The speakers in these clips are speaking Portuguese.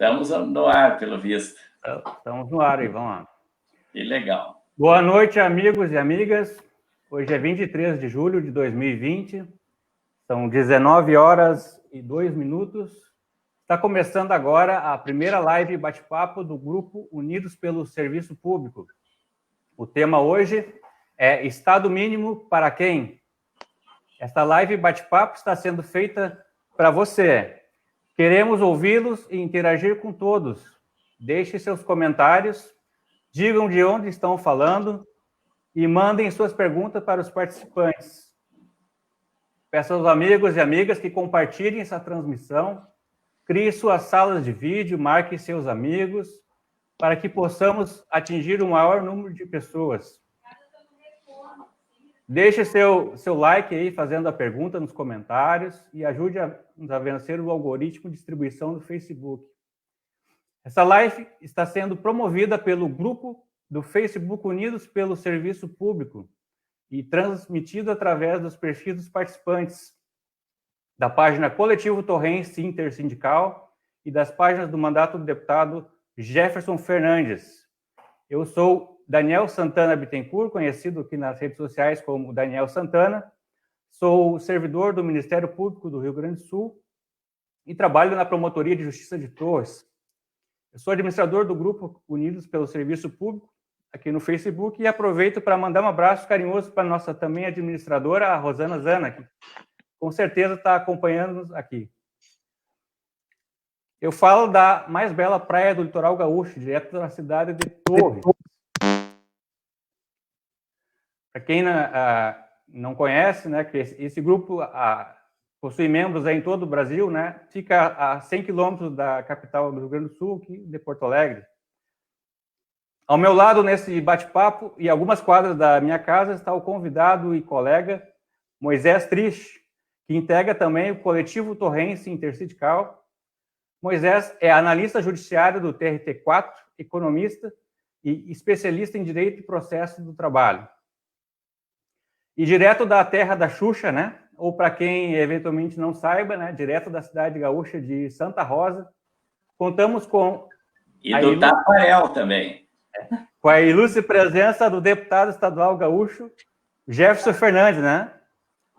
Estamos no ar, pelo visto. Estamos no ar aí, vamos lá. Que legal. Boa noite, amigos e amigas. Hoje é 23 de julho de 2020. São 19 horas e 2 minutos. Está começando agora a primeira live bate-papo do Grupo Unidos pelo Serviço Público. O tema hoje é Estado Mínimo para quem? Esta live bate-papo está sendo feita para você. Queremos ouvi-los e interagir com todos. Deixem seus comentários, digam de onde estão falando e mandem suas perguntas para os participantes. Peço aos amigos e amigas que compartilhem essa transmissão, criem suas salas de vídeo, marquem seus amigos, para que possamos atingir o maior número de pessoas. Deixe seu like aí, fazendo a pergunta nos comentários e ajude a vencer o algoritmo de distribuição do Facebook. Essa live está sendo promovida pelo grupo do Facebook Unidos pelo Serviço Público e transmitida através dos perfis dos participantes, da página Coletivo Torrense Intersindical e das páginas do mandato do deputado Jefferson Fernandes. Eu sou Daniel Santana Bittencourt, conhecido aqui nas redes sociais como Daniel Santana. Sou servidor do Ministério Público do Rio Grande do Sul e trabalho na Promotoria de Justiça de Torres. Eu sou administrador do Grupo Unidos pelo Serviço Público aqui no Facebook e aproveito para mandar um abraço carinhoso para a nossa também administradora, a Rosana Zana, que com certeza está acompanhando-nos aqui. Eu falo da mais bela praia do litoral gaúcho, direto da cidade de Torres. Para quem não conhece, né, que esse grupo possui membros em todo o Brasil, né, fica a 100 quilômetros da capital do Rio Grande do Sul, aqui de Porto Alegre. Ao meu lado, nesse bate-papo e algumas quadras da minha casa, está o convidado e colega Moisés Triste, que integra também o Coletivo Torrense Intersindical. Moisés é analista judiciário do TRT4, economista e especialista em direito e processo do trabalho. E direto da terra da Xuxa, né? Ou para quem eventualmente não saiba, né? Direto da cidade gaúcha de Santa Rosa, contamos com... E do Taparel também. Com a ilustre presença do deputado estadual gaúcho, Jefferson Fernandes, né?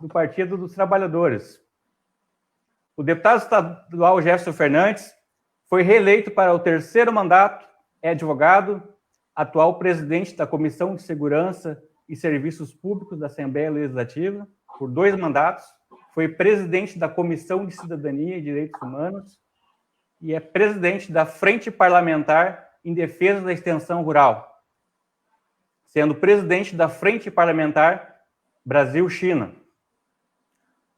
Do Partido dos Trabalhadores. O deputado estadual Jefferson Fernandes foi reeleito para o terceiro mandato, é advogado, atual presidente da Comissão de Segurança e Serviços Públicos da Assembleia Legislativa, por 2 mandatos, foi presidente da Comissão de Cidadania e Direitos Humanos e é presidente da Frente Parlamentar em Defesa da Extensão Rural, sendo presidente da Frente Parlamentar Brasil-China.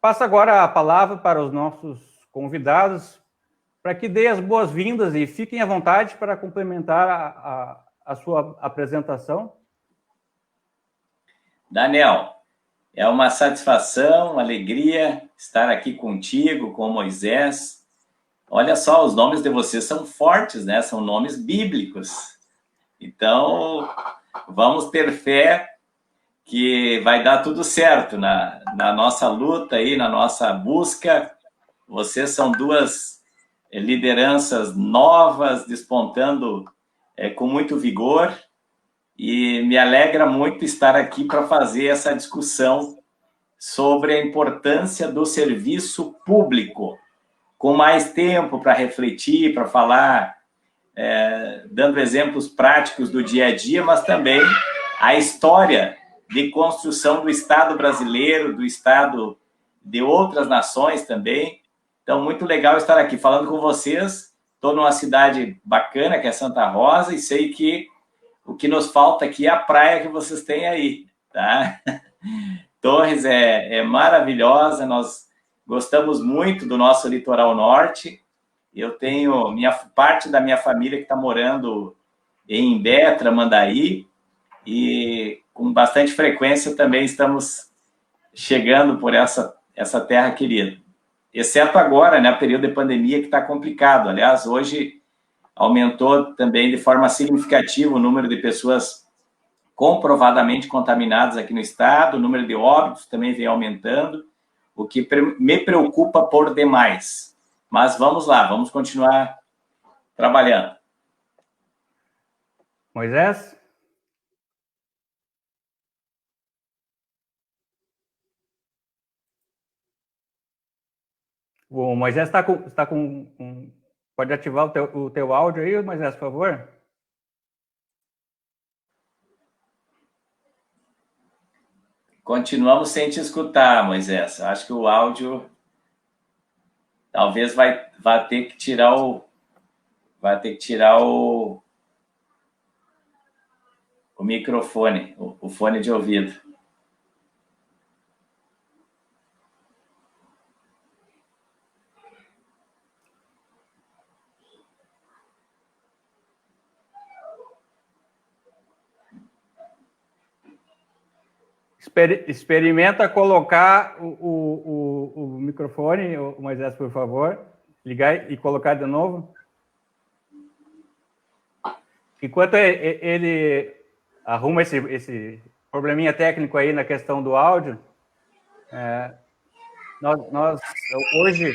Passo agora a palavra para os nossos convidados, para que dê as boas-vindas e fiquem à vontade para complementar a sua apresentação. Daniel, é uma satisfação, uma alegria estar aqui contigo, com o Moisés. Olha só, os nomes de vocês são fortes, né? São nomes bíblicos. Então, vamos ter fé que vai dar tudo certo na nossa luta aí, na nossa busca. Vocês são 2 lideranças novas, despontando com muito vigor, e me alegra muito estar aqui para fazer essa discussão sobre a importância do serviço público, com mais tempo para refletir, para falar, dando exemplos práticos do dia a dia, mas também a história de construção do Estado brasileiro, do Estado de outras nações também. Então, muito legal estar aqui falando com vocês. Estou numa cidade bacana, que é Santa Rosa, e sei que o que nos falta aqui é a praia que vocês têm aí, tá? Torres é maravilhosa, nós gostamos muito do nosso litoral norte. Eu tenho parte da minha família que está morando em Imbé, Tramandaí, e com bastante frequência também estamos chegando por essa terra querida. Exceto agora, né, período de pandemia que está complicado. Aliás, hoje aumentou também de forma significativa o número de pessoas comprovadamente contaminadas aqui no estado, o número de óbitos também vem aumentando, o que me preocupa por demais. Mas vamos lá, vamos continuar Trabalhando. Moisés? O Moisés está com... Pode ativar o teu áudio aí, Moisés, por favor? Continuamos sem te escutar, Moisés. Acho que o áudio talvez vai ter que tirar o microfone, o fone de ouvido. Experimenta colocar o microfone, Moisés, por favor. Ligar e colocar de novo. Enquanto ele arruma esse probleminha técnico aí na questão do áudio, nós hoje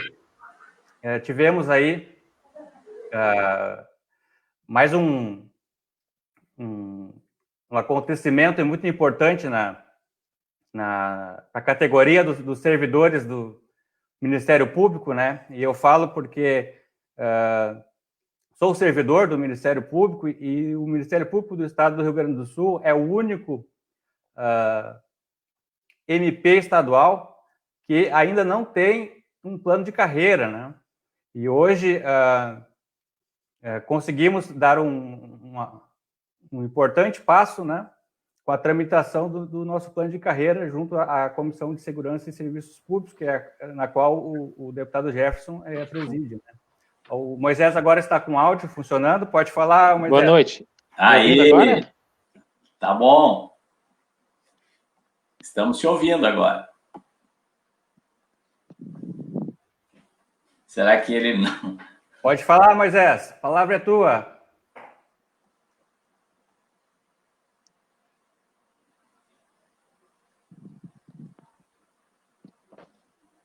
tivemos aí mais um acontecimento muito importante na categoria dos servidores do Ministério Público, né? E eu falo porque sou servidor do Ministério Público e o Ministério Público do Estado do Rio Grande do Sul é o único MP estadual que ainda não tem um plano de carreira, né? E hoje conseguimos dar um importante passo, né, com a tramitação do nosso plano de carreira junto à Comissão de Segurança e Serviços Públicos, na qual o deputado Jefferson preside, né? O Moisés agora está com o áudio funcionando, pode falar, Moisés. Boa noite. Aí, agora? Tá bom. Estamos te ouvindo agora. Será que ele não... Pode falar, Moisés, a palavra é tua.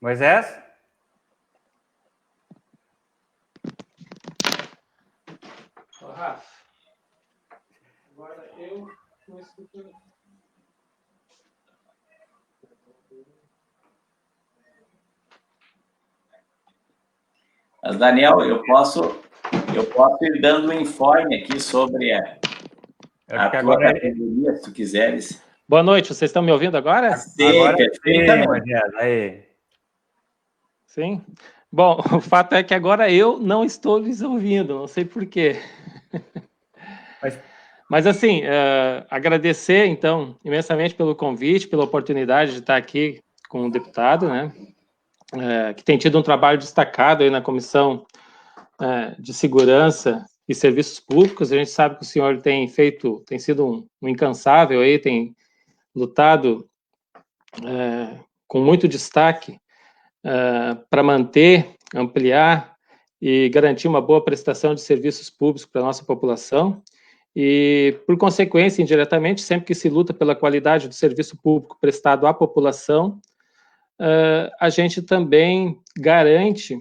Moisés? Rafa, agora eu não escuto. Mas, Daniel, eu posso ir dando um informe aqui sobre a tua categoria, se tu quiseres. Boa noite, vocês estão me ouvindo agora? Sim, agora perfeitamente. Aí. Sim. Bom, o fato é que agora eu não estou lhes ouvindo, não sei por quê. Mas assim, agradecer, então, imensamente pelo convite, pela oportunidade de estar aqui com o deputado, né? Que tem tido um trabalho destacado aí na Comissão de Segurança e Serviços Públicos. A gente sabe que o senhor tem sido um incansável aí, tem lutado com muito destaque para manter, ampliar e garantir uma boa prestação de serviços públicos para a nossa população. E, por consequência, indiretamente, sempre que se luta pela qualidade do serviço público prestado à população, a gente também garante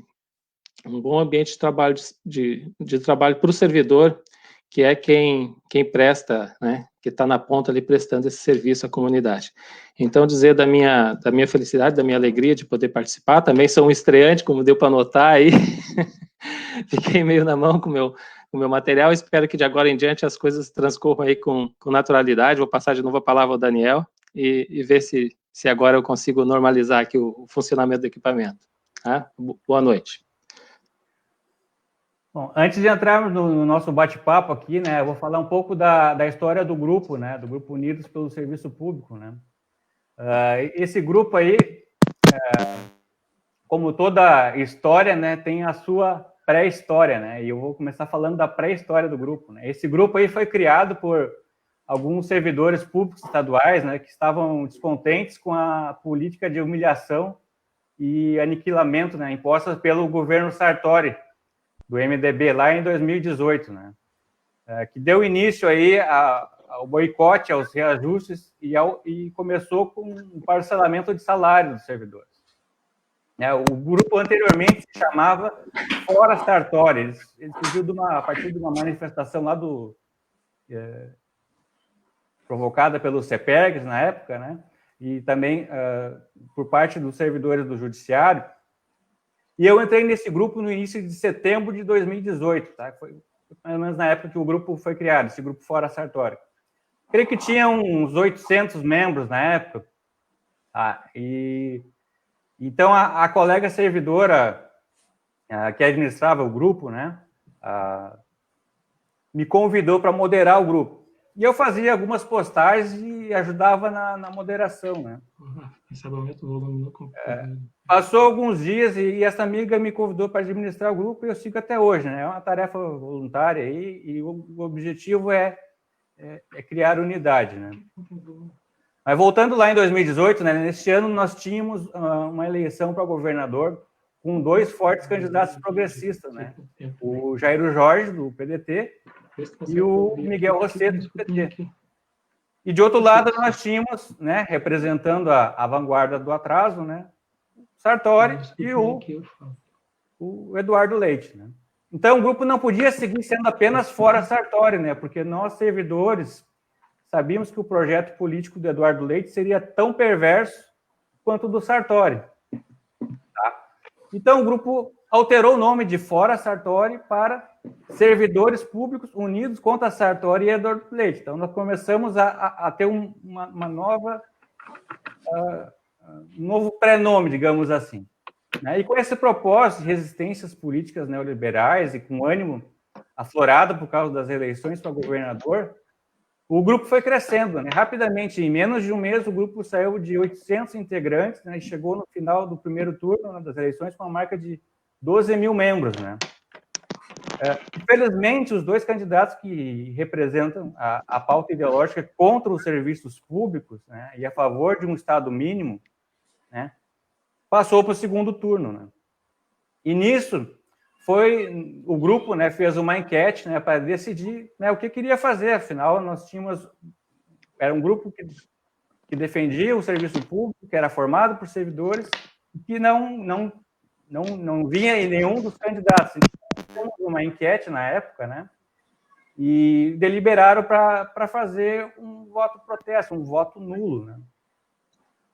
um bom ambiente de trabalho, de trabalho para o servidor, que é quem presta, né, que está na ponta ali prestando esse serviço à comunidade. Então, dizer da minha felicidade, da minha alegria de poder participar, também sou um estreante, como deu para notar aí, fiquei meio na mão com o meu material, espero que de agora em diante as coisas transcorram aí com naturalidade. Vou passar de novo a palavra ao Daniel e ver se agora eu consigo normalizar aqui o funcionamento do equipamento. Tá? Boa noite. Bom, antes de entrarmos no nosso bate-papo aqui, né, eu vou falar um pouco da história do grupo, né, do Grupo Unidos pelo Serviço Público, né. Esse grupo aí, como toda história, né, tem a sua pré-história, né, e eu vou começar falando da pré-história do grupo, né. Esse grupo aí foi criado por alguns servidores públicos estaduais, né, que estavam descontentes com a política de humilhação e aniquilamento, né, impostas pelo governo Sartori, do MDB, lá em 2018, né, que deu início aí ao boicote, aos reajustes e começou com um parcelamento de salário dos servidores. O grupo anteriormente se chamava Fora Sartori. Ele surgiu a partir de uma manifestação lá provocada pelos CEPERGs na época, né? E também por parte dos servidores do judiciário. E eu entrei nesse grupo no início de setembro de 2018, tá? Foi mais ou menos na época que o grupo foi criado, esse grupo Fora Sartori. Creio que tinha uns 800 membros na época. Então, a colega servidora que administrava o grupo, né, me convidou para moderar o grupo. E eu fazia algumas postagens e ajudava na moderação, né? Passou alguns dias e essa amiga me convidou para administrar o grupo e eu sigo até hoje, né? É uma tarefa voluntária aí, e o objetivo é criar unidade, né? Mas voltando lá em 2018, né, nesse ano nós tínhamos uma eleição para governador com 2 fortes candidatos progressistas, né? O Jairo Jorge, do PDT, e o Miguel Rosseto, do PT. E de outro lado nós tínhamos, né, representando a vanguarda do atraso, né, o Sartori e o Eduardo Leite, né? Então o grupo não podia seguir sendo apenas Fora Sartori, né, porque nós, servidores, sabíamos que o projeto político do Eduardo Leite seria tão perverso quanto o do Sartori. Tá? Então, o grupo alterou o nome de Fora Sartori para Servidores Públicos Unidos contra Sartori e Eduardo Leite. Então, nós começamos a ter um novo pré-nome, digamos assim. Né? E com esse propósito de resistências políticas neoliberais e com ânimo aflorado por causa das eleições para governador, o grupo foi crescendo, né? Rapidamente, em menos de um mês, o grupo saiu de 800 integrantes, né, e chegou no final do primeiro turno, né, das eleições com uma marca de 12 mil membros, né? Infelizmente, os 2 candidatos que representam a pauta ideológica contra os serviços públicos, né, e a favor de um Estado mínimo, né, passou para o segundo turno, né? E nisso, o grupo, né, fez uma enquete, né, para decidir, né, o que queria fazer. Afinal, era um grupo que defendia o serviço público, que era formado por servidores, e que não vinha em nenhum dos candidatos. Então, fizemos uma enquete na época, né, e deliberaram para fazer um voto protesto, um voto nulo, né?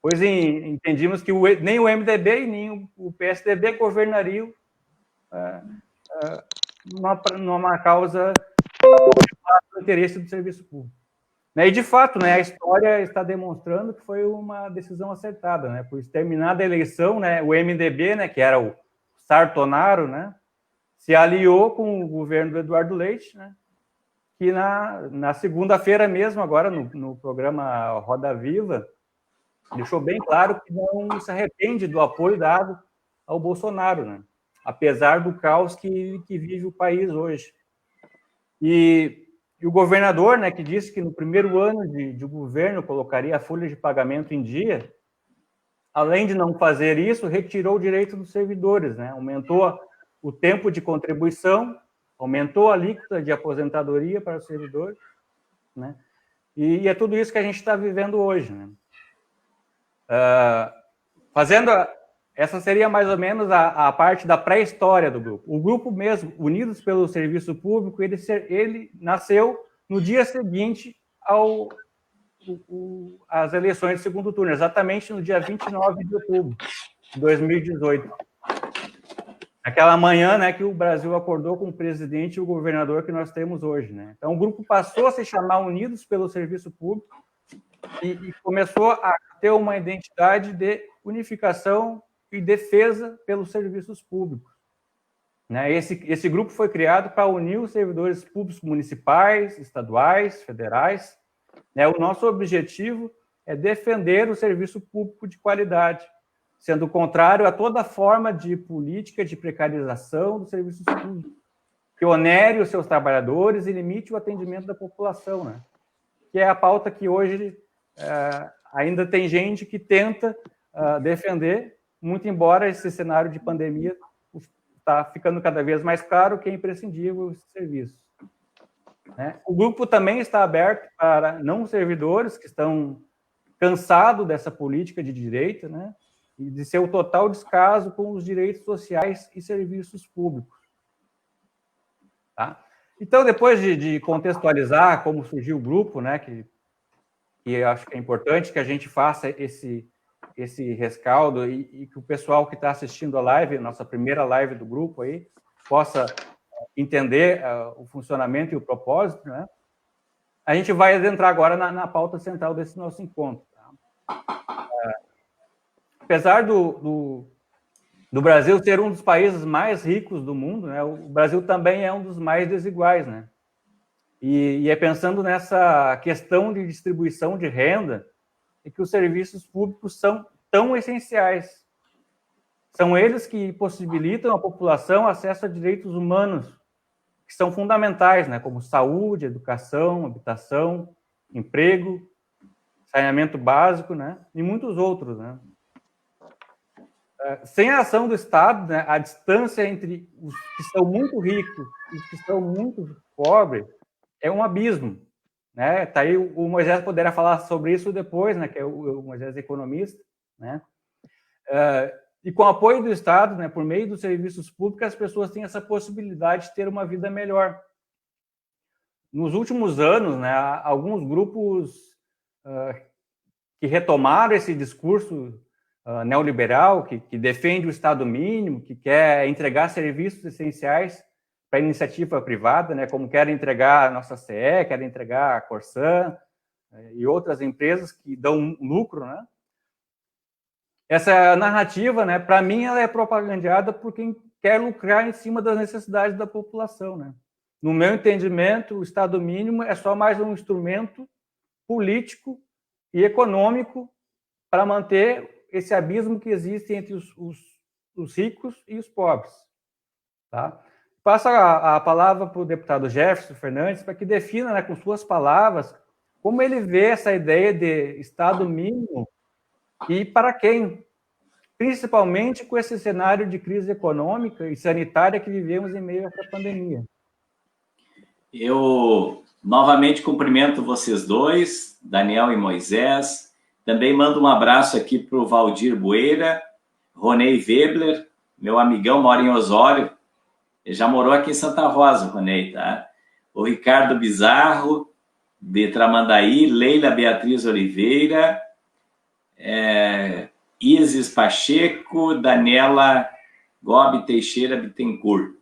Pois entendíamos que nem o MDB e nem o PSDB governariam numa causa do interesse do serviço público. E, de fato, né, a história está demonstrando que foi uma decisão acertada, né? Por terminada a eleição, né, o MDB, né, que era o Sartonaro, né, se aliou com o governo do Eduardo Leite, né, que na segunda-feira mesmo, agora no programa Roda Viva, deixou bem claro que não se arrepende do apoio dado ao Bolsonaro, né? Apesar do caos que vive o país hoje. E o governador, né, que disse que no primeiro ano de governo colocaria a folha de pagamento em dia, além de não fazer isso, retirou o direito dos servidores, né? Aumentou o tempo de contribuição, aumentou a alíquota de aposentadoria para os servidores, né? E é tudo isso que a gente está vivendo hoje, né? Essa seria mais ou menos a parte da pré-história do grupo. O grupo mesmo, Unidos pelo Serviço Público, ele nasceu no dia seguinte às eleições de segundo turno, exatamente no dia 29 de outubro de 2018. Aquela manhã, né, que o Brasil acordou com o presidente e o governador que nós temos hoje, né? Então, o grupo passou a se chamar Unidos pelo Serviço Público e começou a ter uma identidade de unificação e defesa pelos serviços públicos. Né? Esse grupo foi criado para unir os servidores públicos municipais, estaduais, federais. Né? O nosso objetivo é defender o serviço público de qualidade, sendo contrário a toda forma de política de precarização dos serviços públicos, que onere os seus trabalhadores e limite o atendimento da população, né? Que é a pauta que hoje ainda tem gente que tenta defender, muito embora esse cenário de pandemia está ficando cada vez mais claro que é imprescindível esse serviço. Né? O grupo também está aberto para não servidores que estão cansados dessa política de direita, né? e de seu total descaso com os direitos sociais e serviços públicos. Tá? Então, depois de contextualizar como surgiu o grupo, né, que eu acho que é importante que a gente faça esse rescaldo e que o pessoal que está assistindo a live, nossa primeira live do grupo aí, possa entender o funcionamento e o propósito, né? A gente vai adentrar agora na pauta central desse nosso encontro. Tá? Apesar do Brasil ser um dos países mais ricos do mundo, né, o Brasil também é um dos mais desiguais, né? E é pensando nessa questão de distribuição de renda e que os serviços públicos são tão essenciais. São eles que possibilitam à população acesso a direitos humanos, que são fundamentais, né, como saúde, educação, habitação, emprego, saneamento básico, né, e muitos outros, né. Sem a ação do Estado, né, a distância entre os que são muito ricos e os que são muito pobres é um abismo, né? Tá aí o Moisés poderá falar sobre isso depois, né? Que é o Moisés é economista, né? E com o apoio do Estado, né, por meio dos serviços públicos, as pessoas têm essa possibilidade de ter uma vida melhor. Nos últimos anos, né, alguns grupos que retomaram esse discurso neoliberal, que defende o Estado mínimo, que quer entregar serviços essenciais para a iniciativa privada, né, como querem entregar a nossa CE, querem entregar a Corsan e outras empresas que dão lucro, né? Essa narrativa, né, para mim, ela é propagandeada por quem quer lucrar em cima das necessidades da população, né? No meu entendimento, o Estado mínimo é só mais um instrumento político e econômico para manter esse abismo que existe entre os ricos e os pobres, tá? Passo a palavra para o deputado Jefferson Fernandes para que defina, né, com suas palavras, como ele vê essa ideia de Estado mínimo e para quem, principalmente com esse cenário de crise econômica e sanitária que vivemos em meio a essa pandemia. Eu novamente cumprimento vocês dois, Daniel e Moisés. Também mando um abraço aqui para o Valdir Bueira, Ronei Webler, meu amigão, mora em Osório. Ele já morou aqui em Santa Rosa, o Ronei, tá? O Ricardo Bizarro, de Tramandaí, Leila Beatriz Oliveira, Isis Pacheco, Daniela Gobi Teixeira Bittencourt.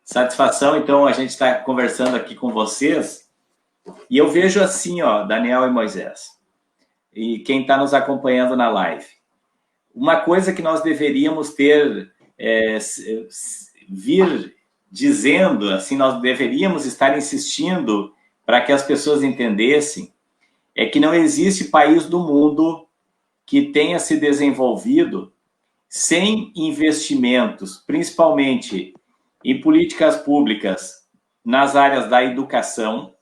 Satisfação, então, a gente está conversando aqui com vocês. E eu vejo assim, ó, Daniel e Moisés, e quem está nos acompanhando na live. Uma coisa que nós deveríamos ter, vir dizendo, assim, nós deveríamos estar insistindo para que as pessoas entendessem, é que não existe país do mundo que tenha se desenvolvido sem investimentos, principalmente em políticas públicas nas áreas da educação,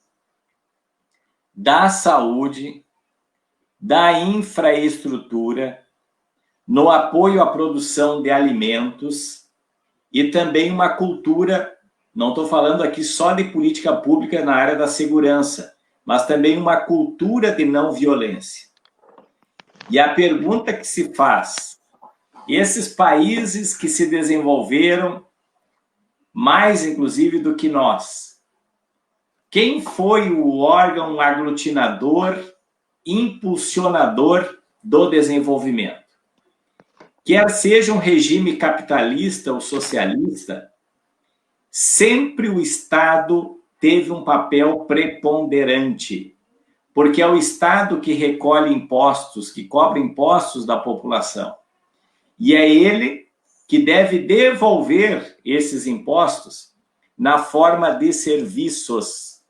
da saúde, da infraestrutura, no apoio à produção de alimentos e também uma cultura, não estou falando aqui só de política pública na área da segurança, mas também uma cultura de não violência. E a pergunta que se faz, esses países que se desenvolveram mais, inclusive, do que nós, quem foi o órgão aglutinador, impulsionador do desenvolvimento? Quer seja um regime capitalista ou socialista, sempre o Estado teve um papel preponderante, porque é o Estado que recolhe impostos, que cobra impostos da população. E é ele que deve devolver esses impostos na forma de serviços,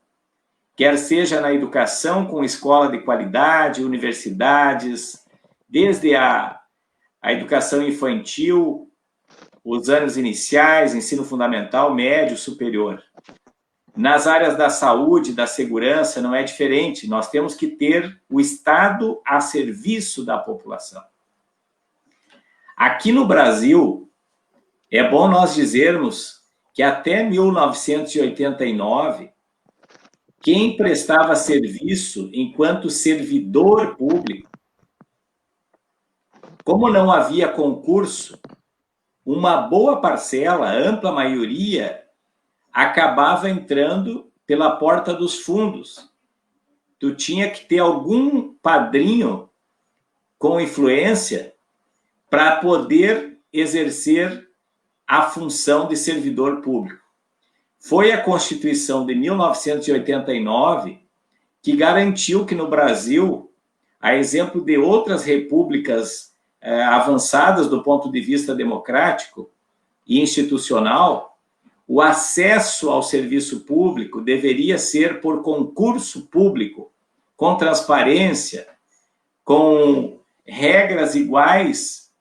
quer seja na educação, com escola de qualidade, universidades, desde a educação infantil, os anos iniciais, ensino fundamental, médio, superior. Nas áreas da saúde, da segurança, não é diferente. Nós temos que ter o Estado a serviço da população. Aqui no Brasil, é bom nós dizermos que até 1989, quem prestava serviço enquanto servidor público como não havia concurso, uma boa parcela, ampla maioria, acabava entrando pela porta dos fundos. Tu tinha que ter algum padrinho com influência para poder exercer a função de servidor público. Foi a Constituição de 1989 que garantiu que no Brasil, a exemplo de outras repúblicas avançadas do ponto de vista democrático e institucional, o acesso ao serviço público deveria ser por concurso público, com transparência, com regras iguais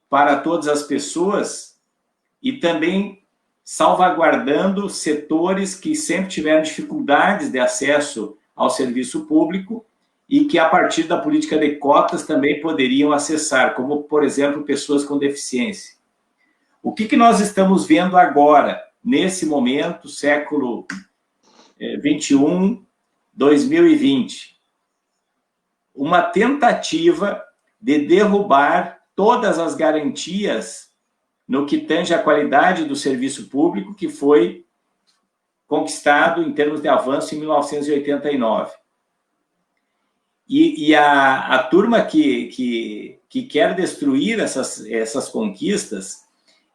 para todas as pessoas e também salvaguardando setores que sempre tiveram dificuldades de acesso ao serviço público e que, a partir da política de cotas, também poderiam acessar, como, por exemplo, pessoas com deficiência. O que nós estamos vendo agora, nesse momento, século 21, 2020? Uma tentativa de derrubar todas as garantias no que tange à qualidade do serviço público que foi conquistado em termos de avanço em 1989. E a turma que quer destruir essas conquistas,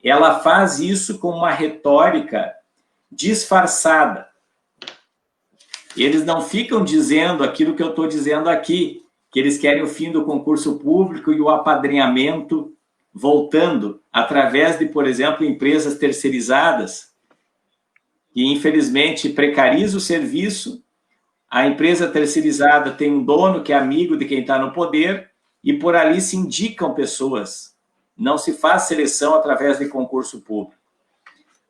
ela faz isso com uma retórica disfarçada. Eles não ficam dizendo aquilo que eu estou dizendo aqui, que eles querem o fim do concurso público e o apadrinhamento voltando através de, por exemplo, empresas terceirizadas, que infelizmente precariza o serviço. A empresa terceirizada tem um dono que é amigo de quem está no poder e por ali se indicam pessoas. Não se faz seleção através de concurso público.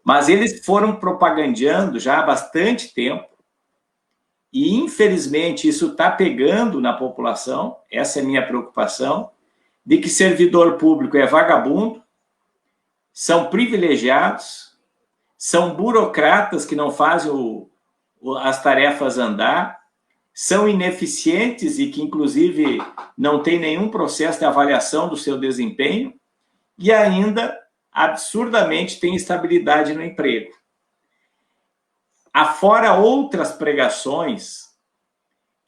Mas eles foram propagandeando já há bastante tempo e, infelizmente, isso está pegando na população, essa é a minha preocupação, de que servidor público é vagabundo, são privilegiados, são burocratas que não fazem as tarefas andar, são ineficientes e que, inclusive, não tem nenhum processo de avaliação do seu desempenho e ainda, absurdamente, tem estabilidade no emprego. Afora outras pregações,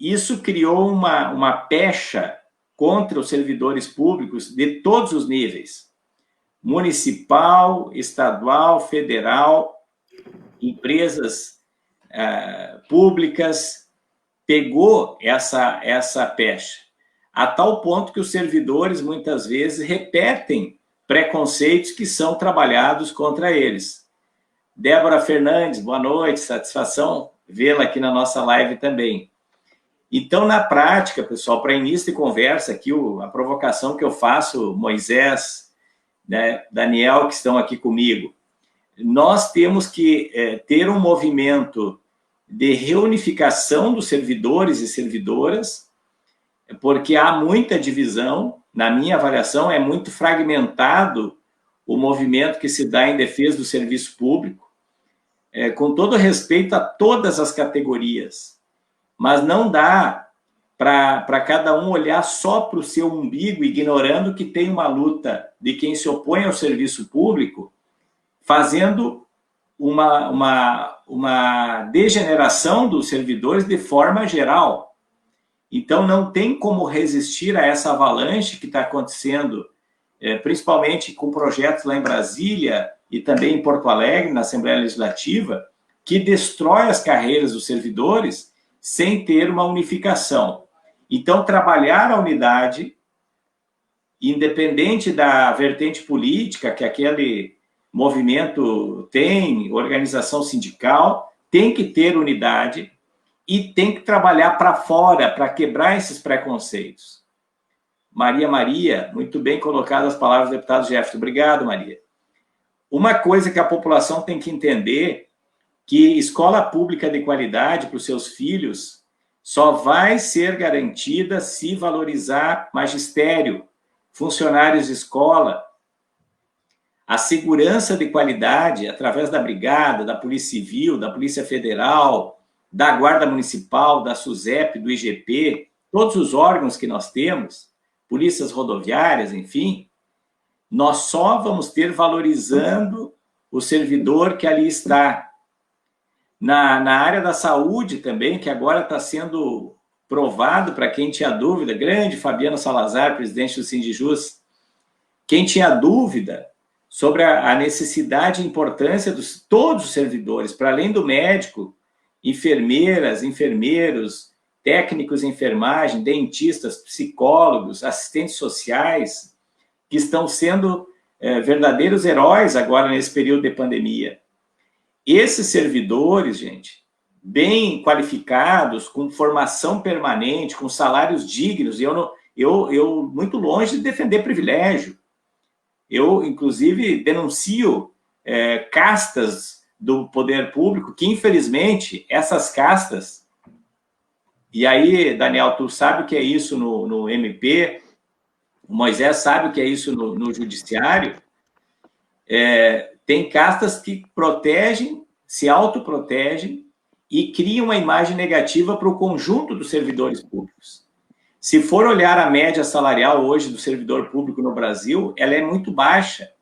isso criou uma pecha contra os servidores públicos de todos os níveis, municipal, estadual, federal, empresas públicas, pegou essa pecha, a tal ponto que os servidores, muitas vezes, repetem preconceitos que são trabalhados contra eles. Débora Fernandes, boa noite, satisfação vê-la aqui na nossa live também. Então, na prática, pessoal, para início de conversa aqui, a provocação que eu faço, Moisés, né, Daniel, que estão aqui comigo, nós temos que ter um movimento de reunificação dos servidores e servidoras, porque há muita divisão, na minha avaliação, é muito fragmentado o movimento que se dá em defesa do serviço público, com todo respeito a todas as categorias, mas não dá para cada um olhar só para o seu umbigo, ignorando que tem uma luta de quem se opõe ao serviço público, fazendo uma degeneração dos servidores de forma geral. Então, não tem como resistir a essa avalanche que está acontecendo, principalmente com projetos lá em Brasília e também em Porto Alegre, na Assembleia Legislativa, que destrói as carreiras dos servidores sem ter uma unificação. Então, trabalhar a unidade, independente da vertente política que aquele movimento tem, organização sindical, tem que ter unidade e tem que trabalhar para fora, para quebrar esses preconceitos. Maria, muito bem colocadas as palavras do deputado Jefferson. Obrigado, Maria. Uma coisa que a população tem que entender, que escola pública de qualidade para os seus filhos só vai ser garantida se valorizar magistério, funcionários de escola, a segurança de qualidade através da Brigada, da Polícia Civil, da Polícia Federal, da Guarda Municipal, da SUSEP, do IGP, todos os órgãos que nós temos, polícias rodoviárias, enfim, nós só vamos ter valorizando o servidor que ali está. Na área da saúde também, que agora está sendo provado para quem tinha dúvida, grande Fabiano Salazar, presidente do Sindijus, quem tinha dúvida sobre a necessidade e importância de todos os servidores, para além do médico, enfermeiras, enfermeiros, técnicos de enfermagem, dentistas, psicólogos, assistentes sociais, que estão sendo verdadeiros heróis agora nesse período de pandemia. Esses servidores, gente, bem qualificados, com formação permanente, com salários dignos, e eu muito longe de defender privilégio. Eu, inclusive, denuncio castas do poder público, que, infelizmente, essas castas... E aí, Daniel, tu sabe o que é isso no MP, o Moisés sabe o que é isso no judiciário, tem castas que protegem, se autoprotegem e criam uma imagem negativa para o conjunto dos servidores públicos. Se for olhar a média salarial hoje do servidor público no Brasil, ela é muito baixa,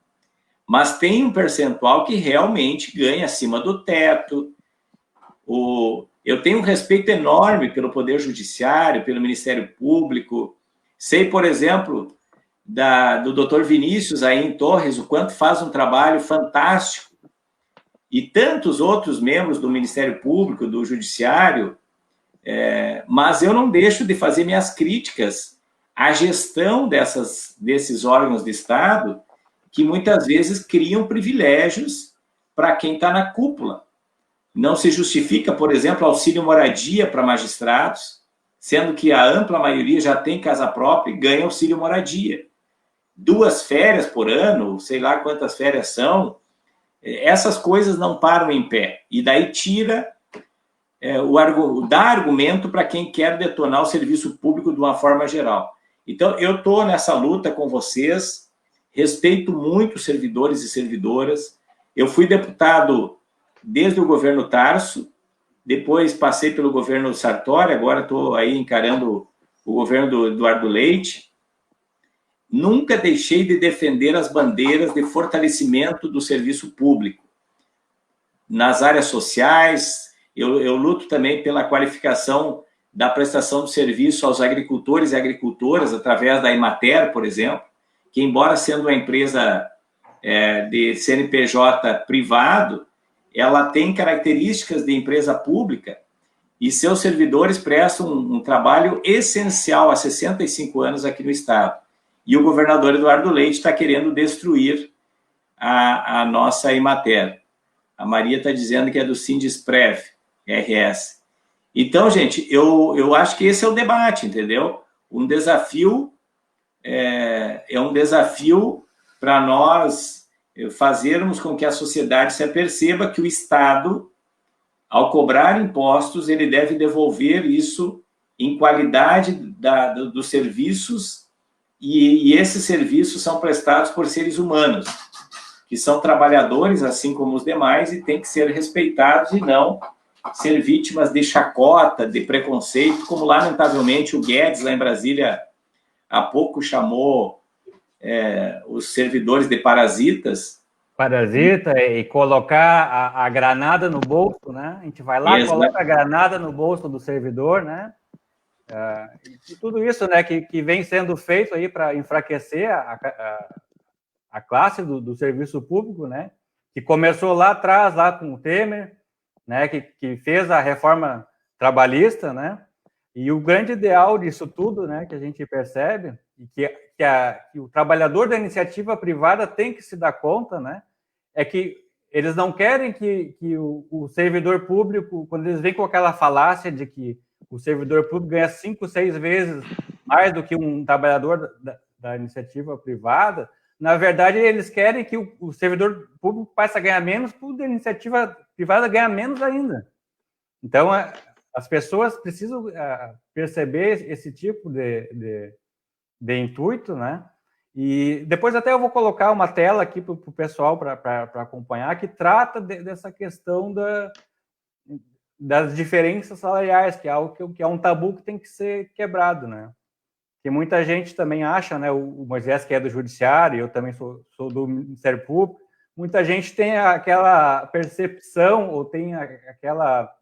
mas tem um percentual que realmente ganha acima do teto. Eu tenho um respeito enorme pelo Poder Judiciário, pelo Ministério Público. Sei, por exemplo, do doutor Vinícius aí em Torres, o quanto faz um trabalho fantástico. E tantos outros membros do Ministério Público, do Judiciário, mas eu não deixo de fazer minhas críticas à gestão desses órgãos de Estado, que muitas vezes criam privilégios para quem está na cúpula. Não se justifica, por exemplo, auxílio moradia para magistrados, sendo que a ampla maioria já tem casa própria e ganha auxílio moradia. 2 férias por ano, sei lá quantas férias são, essas coisas não param em pé. E daí tira, dá argumento para quem quer detonar o serviço público de uma forma geral. Então, eu estou nessa luta com vocês, respeito muito os servidores e servidoras. Eu fui deputado desde o governo Tarso, depois passei pelo governo Sartori, agora estou aí encarando o governo do Eduardo Leite. Nunca deixei de defender as bandeiras de fortalecimento do serviço público. Nas áreas sociais, eu luto também pela qualificação da prestação de serviço aos agricultores e agricultoras, através da Emater, por exemplo, que, embora sendo uma empresa de CNPJ privado, ela tem características de empresa pública e seus servidores prestam um trabalho essencial há 65 anos aqui no Estado. E o governador Eduardo Leite está querendo destruir a nossa Emater. A Maria está dizendo que é do Sindisprev, RS. Então, gente, eu acho que esse é o debate, entendeu? Um desafio, é um desafio para nós fazermos com que a sociedade se aperceba que o Estado, ao cobrar impostos, ele deve devolver isso em qualidade dos serviços, e esses serviços são prestados por seres humanos, que são trabalhadores, assim como os demais, e têm que ser respeitados e não ser vítimas de chacota, de preconceito, como, lamentavelmente, o Guedes, lá em Brasília, há pouco chamou os servidores de parasitas. Parasita e colocar a granada no bolso, né? A gente vai lá, coloca a granada no bolso do servidor, né? E tudo isso, né, que vem sendo feito aí para enfraquecer a classe do serviço público, né? Que começou lá atrás, lá com o Temer, né? Que fez a reforma trabalhista, né? E o grande ideal disso tudo, né, que a gente percebe, e que o trabalhador da iniciativa privada tem que se dar conta, né, é que eles não querem que o servidor público, quando eles vêm com aquela falácia de que o servidor público ganha 5, 6 vezes mais do que um trabalhador da iniciativa privada, na verdade, eles querem que o servidor público passe a ganhar menos, porque o da iniciativa privada ganha menos ainda. Então, as pessoas precisam perceber esse tipo de intuito, né? E depois até eu vou colocar uma tela aqui para o pessoal para acompanhar, que trata dessa questão das diferenças salariais, que é algo que é um tabu que tem que ser quebrado, né? que muita gente também acha, né, o Moisés que é do Judiciário, eu também sou do Ministério Público, muita gente tem aquela percepção, ou tem aquela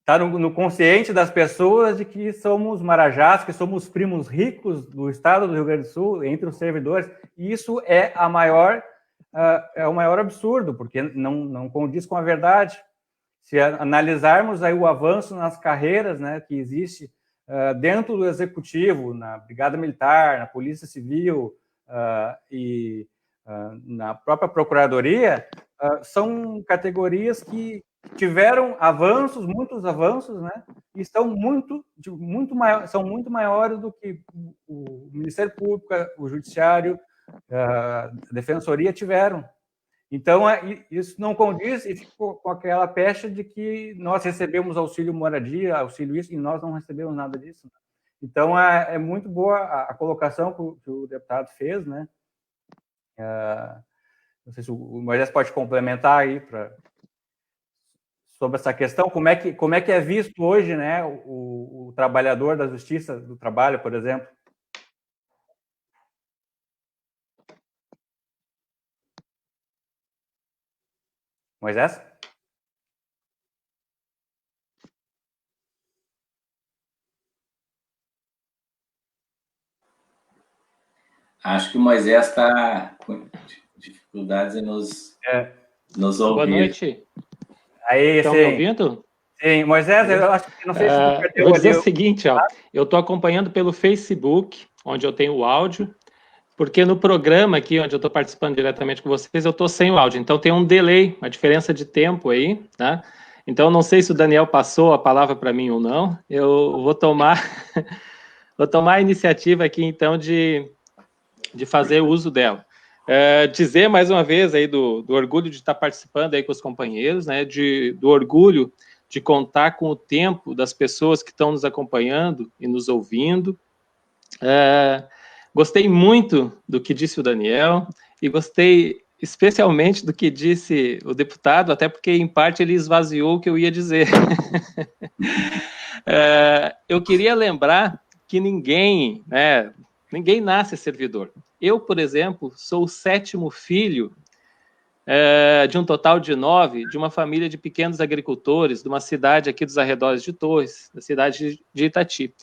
tá no consciente das pessoas de que somos marajás, que somos primos ricos do estado do Rio Grande do Sul, entre os servidores, e isso é o maior absurdo, porque não condiz com a verdade. Se analisarmos aí o avanço nas carreiras, né, que existe dentro do Executivo, na Brigada Militar, na Polícia Civil e na própria Procuradoria, são categorias que tiveram muitos avanços, né, e são muito maiores do que o Ministério Público, o Judiciário, a Defensoria tiveram. Então, isso não condiz e ficou com aquela pecha de que nós recebemos auxílio moradia, auxílio isso, e nós não recebemos nada disso. Então, é muito boa a colocação que o deputado fez, né? Não sei se o Moisés pode complementar aí sobre essa questão, como é que é visto hoje, né, o trabalhador da Justiça do Trabalho, por exemplo. Moisés? Acho que o Moisés está com dificuldades em nos ouvir. Boa noite. Aí, estão me ouvindo? Sim, Moisés, eu acho que não sei se tu eu vou dizer o seguinte, ó, eu estou acompanhando pelo Facebook, onde eu tenho o áudio, porque no programa aqui, onde eu estou participando diretamente com vocês, eu estou sem o áudio, então tem um delay, uma diferença de tempo aí, tá? Então, não sei se o Daniel passou a palavra para mim ou não, eu vou tomar a iniciativa aqui, então, de fazer uso dela. Dizer mais uma vez aí do orgulho de estar participando aí com os companheiros, né, do orgulho de contar com o tempo das pessoas que estão nos acompanhando e nos ouvindo. Gostei muito do que disse o Daniel e gostei especialmente do que disse o deputado, até porque, em parte, ele esvaziou o que eu ia dizer. Eu queria lembrar que ninguém nasce servidor. Eu, por exemplo, sou o 7º filho de um total de 9, de uma família de pequenos agricultores, de uma cidade aqui dos arredores de Torres, da cidade de Itati.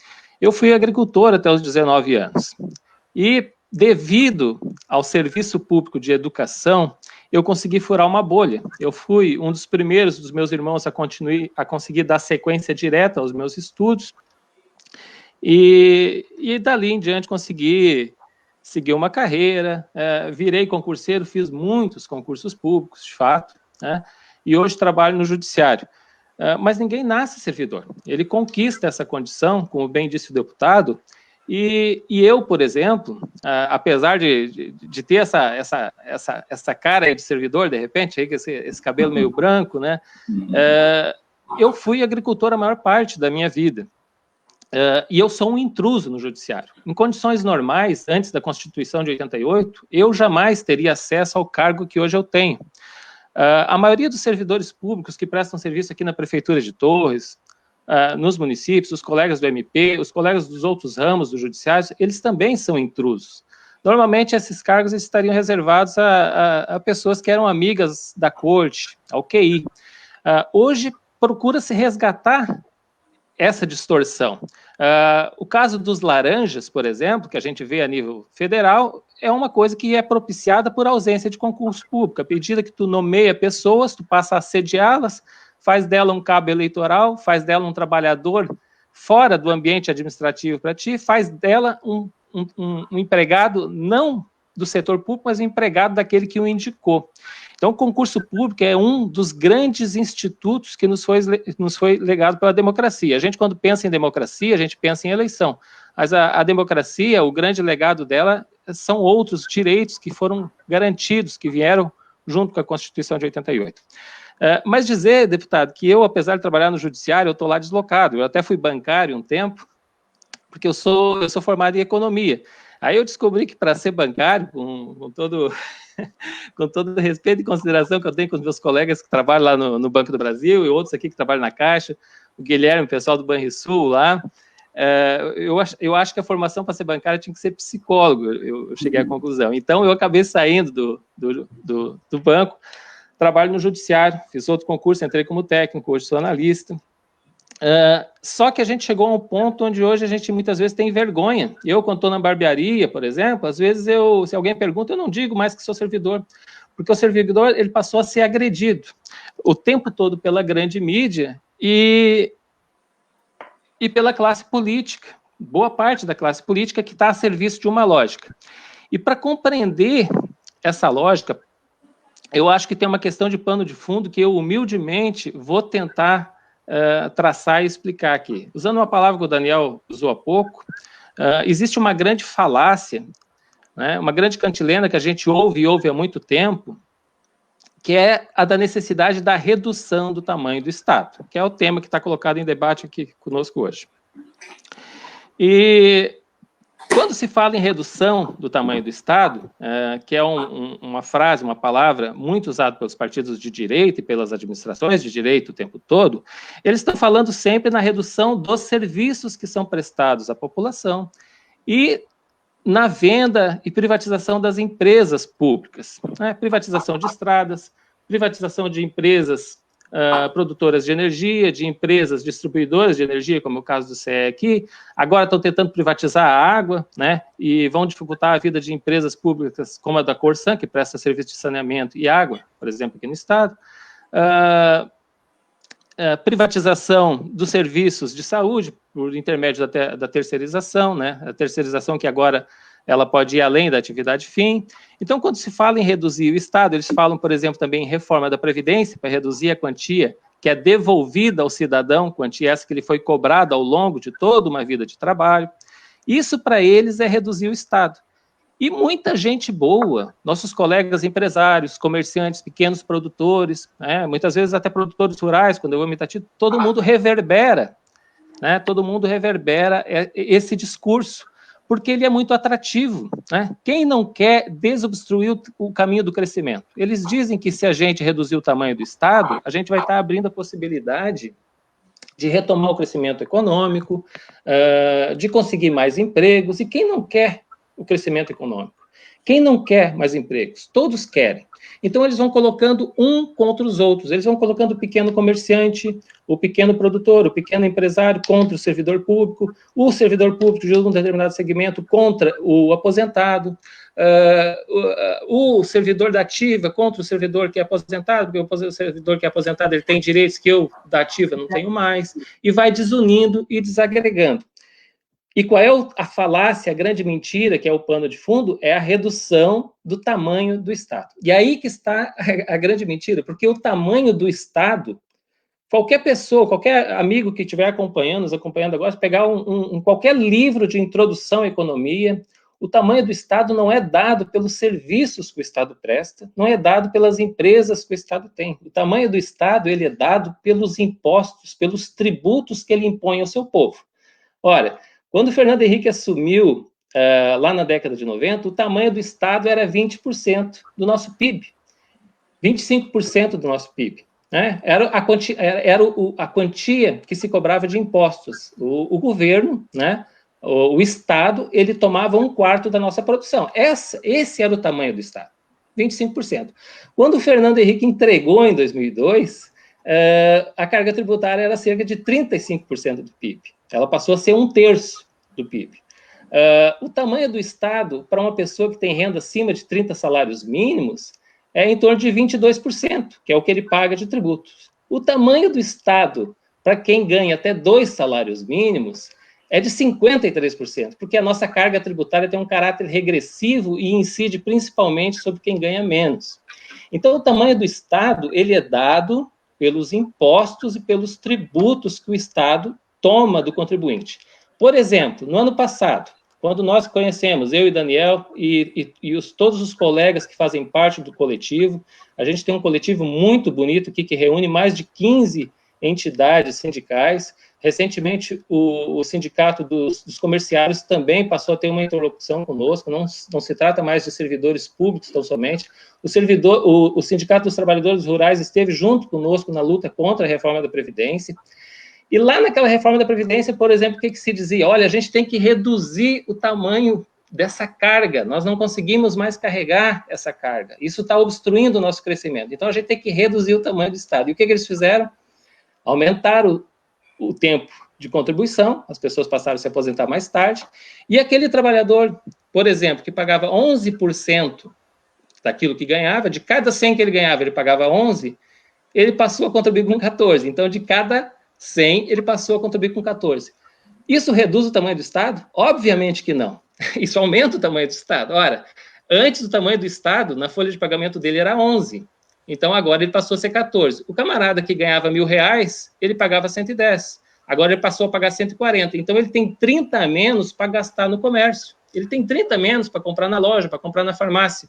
Eu fui agricultor até os 19 anos. E, devido ao serviço público de educação, eu consegui furar uma bolha. Eu fui um dos primeiros dos meus irmãos a conseguir dar sequência direta aos meus estudos, e dali em diante consegui seguir uma carreira, virei concurseiro, fiz muitos concursos públicos, de fato, né? E hoje trabalho no Judiciário. Mas ninguém nasce servidor. Ele conquista essa condição, como bem disse o deputado, e eu, por exemplo, apesar de ter essa cara aí de servidor, de repente, aí, esse cabelo meio branco, né? Eu fui agricultor a maior parte da minha vida. E eu sou um intruso no Judiciário. Em condições normais, antes da Constituição de 88, eu jamais teria acesso ao cargo que hoje eu tenho. A maioria dos servidores públicos que prestam serviço aqui na Prefeitura de Torres, nos municípios, os colegas do MP, os colegas dos outros ramos do Judiciário, eles também são intrusos. Normalmente, esses cargos estariam reservados a pessoas que eram amigas da corte, ao QI. Hoje, procura-se resgatar essa distorção. O caso dos laranjas, por exemplo, que a gente vê a nível federal, é uma coisa que é propiciada por ausência de concurso público. À medida que tu nomeia pessoas, tu passa a assediá-las, faz dela um cabo eleitoral, faz dela um trabalhador fora do ambiente administrativo para ti, faz dela um empregado, não do setor público, mas um empregado daquele que o indicou. Então, o concurso público é um dos grandes institutos que nos foi legado pela democracia. A gente, quando pensa em democracia, a gente pensa em eleição. Mas a democracia, o grande legado dela, são outros direitos que foram garantidos, que vieram junto com a Constituição de 88. Mas dizer, deputado, que eu, apesar de trabalhar no Judiciário, eu estou lá deslocado. Eu até fui bancário um tempo, porque eu sou formado em economia. Aí eu descobri que, para ser bancário, com todo o respeito e consideração que eu tenho com os meus colegas que trabalham lá no Banco do Brasil e outros aqui que trabalham na Caixa, o Guilherme, o pessoal do Banrisul lá. Eu acho que a formação para ser bancário tinha que ser psicólogo, eu cheguei à conclusão. Então, eu acabei saindo do banco, trabalho no judiciário, fiz outro concurso, entrei como técnico, hoje sou analista. Só que a gente chegou a um ponto onde hoje a gente muitas vezes tem vergonha. Eu, quando estou na barbearia, por exemplo, às vezes se alguém pergunta, eu não digo mais que sou servidor, porque o servidor ele passou a ser agredido o tempo todo pela grande mídia e pela classe política, boa parte da classe política que está a serviço de uma lógica. E para compreender essa lógica, eu acho que tem uma questão de pano de fundo que eu humildemente vou tentar traçar e explicar aqui. Usando uma palavra que o Daniel usou há pouco, existe uma grande falácia, né, uma grande cantilena que a gente ouve há muito tempo, que é a da necessidade da redução do tamanho do Estado, que é o tema que está colocado em debate aqui conosco hoje. E quando se fala em redução do tamanho do Estado, que é uma frase, uma palavra muito usada pelos partidos de direita e pelas administrações de direita o tempo todo, eles estão falando sempre na redução dos serviços que são prestados à população e na venda e privatização das empresas públicas, né? Privatização de estradas, privatização de empresas produtoras de energia, de empresas distribuidoras de energia, como é o caso do CE aqui, agora estão tentando privatizar a água, né? E vão dificultar a vida de empresas públicas como a da Corsan, que presta serviço de saneamento e água, por exemplo, aqui no estado. Privatização dos serviços de saúde por intermédio da terceirização, né? A terceirização que agora ela pode ir além da atividade fim. Então, quando se fala em reduzir o Estado, eles falam, por exemplo, também em reforma da Previdência, para reduzir a quantia que é devolvida ao cidadão, quantia essa que ele foi cobrada ao longo de toda uma vida de trabalho. Isso, para eles, é reduzir o Estado. E muita gente boa, nossos colegas empresários, comerciantes, pequenos produtores, né, muitas vezes até produtores rurais, quando eu vou me Itatiba, todo mundo reverbera, né, todo mundo reverbera esse discurso, porque ele é muito atrativo, né? Quem não quer desobstruir o caminho do crescimento? Eles dizem que se a gente reduzir o tamanho do Estado, a gente vai estar abrindo a possibilidade de retomar o crescimento econômico, de conseguir mais empregos, e quem não quer o crescimento econômico? Quem não quer mais empregos? Todos querem. Então, eles vão colocando um contra os outros. Eles vão colocando o pequeno comerciante, o pequeno produtor, o pequeno empresário contra o servidor público de um determinado segmento contra o aposentado, o servidor da ativa contra o servidor que é aposentado, porque o servidor que é aposentado ele tem direitos que eu, da ativa, não tenho mais, e vai desunindo e desagregando. E qual é a falácia, a grande mentira, que é o pano de fundo? É a redução do tamanho do Estado. E aí que está a grande mentira, porque o tamanho do Estado, qualquer pessoa, qualquer amigo que estiver nos acompanhando agora, se pegar qualquer livro de introdução à economia, o tamanho do Estado não é dado pelos serviços que o Estado presta, não é dado pelas empresas que o Estado tem. O tamanho do Estado, ele é dado pelos impostos, pelos tributos que ele impõe ao seu povo. Ora, quando o Fernando Henrique assumiu, lá na década de 90, o tamanho do Estado era 20% do nosso PIB, 25% do nosso PIB. Né? Era a quantia que se cobrava de impostos. O governo, né, o Estado, ele tomava 1/4 da nossa produção. Esse era o tamanho do Estado, 25%. Quando o Fernando Henrique entregou em 2002, a carga tributária era cerca de 35% do PIB. Ela passou a ser 1/3 do PIB. O tamanho do Estado, para uma pessoa que tem renda acima de 30 salários mínimos, é em torno de 22%, que é o que ele paga de tributos. O tamanho do Estado, para quem ganha até 2 salários mínimos, é de 53%, porque a nossa carga tributária tem um caráter regressivo e incide principalmente sobre quem ganha menos. Então, o tamanho do Estado, ele é dado pelos impostos e pelos tributos que o Estado toma do contribuinte. Por exemplo, no ano passado, quando nós conhecemos, eu e Daniel e todos os colegas que fazem parte do coletivo, a gente tem um coletivo muito bonito aqui, que reúne mais de 15 entidades sindicais. Recentemente, o sindicato dos comerciários também passou a ter uma interlocução conosco, não se trata mais de servidores públicos tão somente. O Sindicato dos Trabalhadores Rurais esteve junto conosco na luta contra a reforma da Previdência. E lá naquela reforma da Previdência, por exemplo, o que se dizia? Olha, a gente tem que reduzir o tamanho dessa carga, nós não conseguimos mais carregar essa carga, isso está obstruindo o nosso crescimento, então a gente tem que reduzir o tamanho do Estado. E o que eles fizeram? Aumentaram o tempo de contribuição, as pessoas passaram a se aposentar mais tarde, e aquele trabalhador, por exemplo, que pagava 11% daquilo que ganhava, de cada 100 que ele ganhava, ele pagava 11, ele passou a contribuir com 14, então de cada 100, ele passou a contribuir com 14. Isso reduz o tamanho do Estado? Obviamente que não. Isso aumenta o tamanho do Estado. Ora, antes o tamanho do Estado, na folha de pagamento dele era 11. Então, agora ele passou a ser 14. O camarada que ganhava R$1.000, ele pagava 110. Agora ele passou a pagar 140. Então, ele tem 30 a menos para gastar no comércio. Ele tem 30 a menos para comprar na loja, para comprar na farmácia.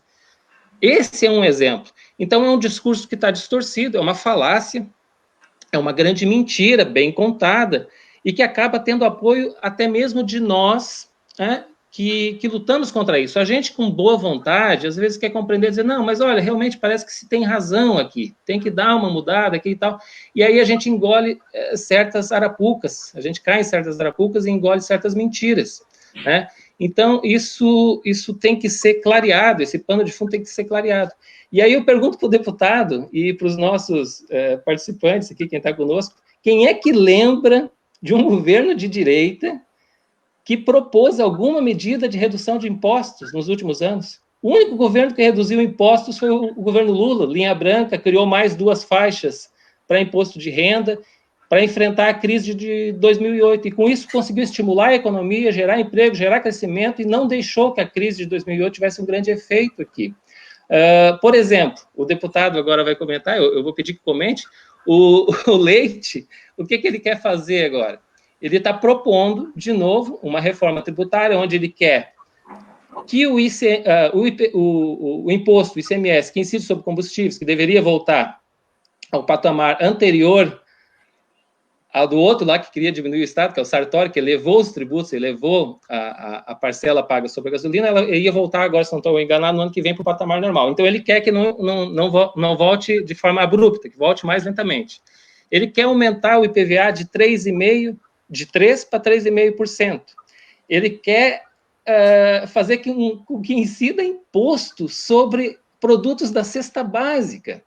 Esse é um exemplo. Então, é um discurso que está distorcido, é uma falácia, é uma grande mentira, bem contada, e que acaba tendo apoio até mesmo de nós, né, que lutamos contra isso. A gente, com boa vontade, às vezes quer compreender, dizer, não, mas olha, realmente parece que se tem razão aqui, tem que dar uma mudada aqui e tal. E aí a gente engole certas arapucas, a gente cai em certas arapucas e engole certas mentiras, né? Então, isso tem que ser clareado, esse pano de fundo tem que ser clareado. E aí eu pergunto para o deputado e para os nossos participantes aqui, quem está conosco, quem é que lembra de um governo de direita que propôs alguma medida de redução de impostos nos últimos anos? O único governo que reduziu impostos foi o governo Lula, linha branca, criou mais 2 faixas para imposto de renda, para enfrentar a crise de 2008, e com isso conseguiu estimular a economia, gerar emprego, gerar crescimento, e não deixou que a crise de 2008 tivesse um grande efeito aqui. Por exemplo, o deputado agora vai comentar, eu vou pedir que comente, o Leite, o que ele quer fazer agora? Ele está propondo, de novo, uma reforma tributária, onde ele quer que o imposto, o ICMS, que incide sobre combustíveis, que deveria voltar ao patamar anterior ao do outro lá, que queria diminuir o Estado, que é o Sartori, que elevou os tributos, elevou a parcela paga sobre a gasolina, ela ia voltar agora, se não estou enganado, no ano que vem para o patamar normal. Então, ele quer que não volte de forma abrupta, que volte mais lentamente. Ele quer aumentar o IPVA de 3 para 3,5%. Ele quer fazer com que incida imposto sobre produtos da cesta básica,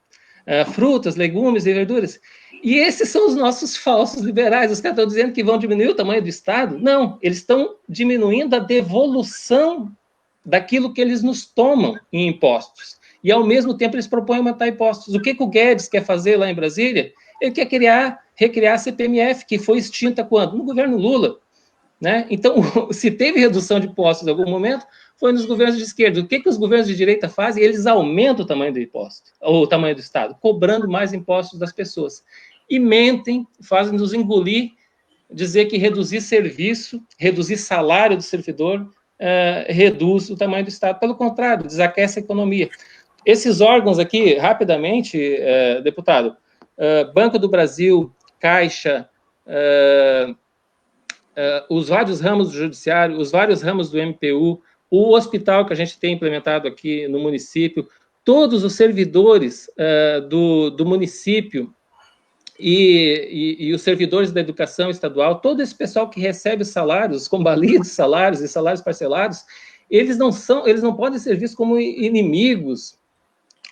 frutas, legumes e verduras. E esses são os nossos falsos liberais. Os caras estão dizendo que vão diminuir o tamanho do Estado. Não, eles estão diminuindo a devolução daquilo que eles nos tomam em impostos. E, ao mesmo tempo, eles propõem aumentar impostos. O que o Guedes quer fazer lá em Brasília? Ele quer recriar a CPMF, que foi extinta quando? No governo Lula. Né? Então, se teve redução de impostos em algum momento, foi nos governos de esquerda. O que os governos de direita fazem? Eles aumentam o tamanho do imposto, ou o tamanho do Estado, cobrando mais impostos das pessoas. E mentem, fazem nos engolir, dizer que reduzir serviço, reduzir salário do servidor, reduz o tamanho do Estado. Pelo contrário, desaquece a economia. Esses órgãos aqui, rapidamente, deputado, Banco do Brasil, Caixa, os vários ramos do Judiciário, os vários ramos do MPU, o hospital que a gente tem implementado aqui no município, todos os servidores do município e os servidores da educação estadual, todo esse pessoal que recebe salários, os combalidos salários e salários parcelados, eles não podem ser vistos como inimigos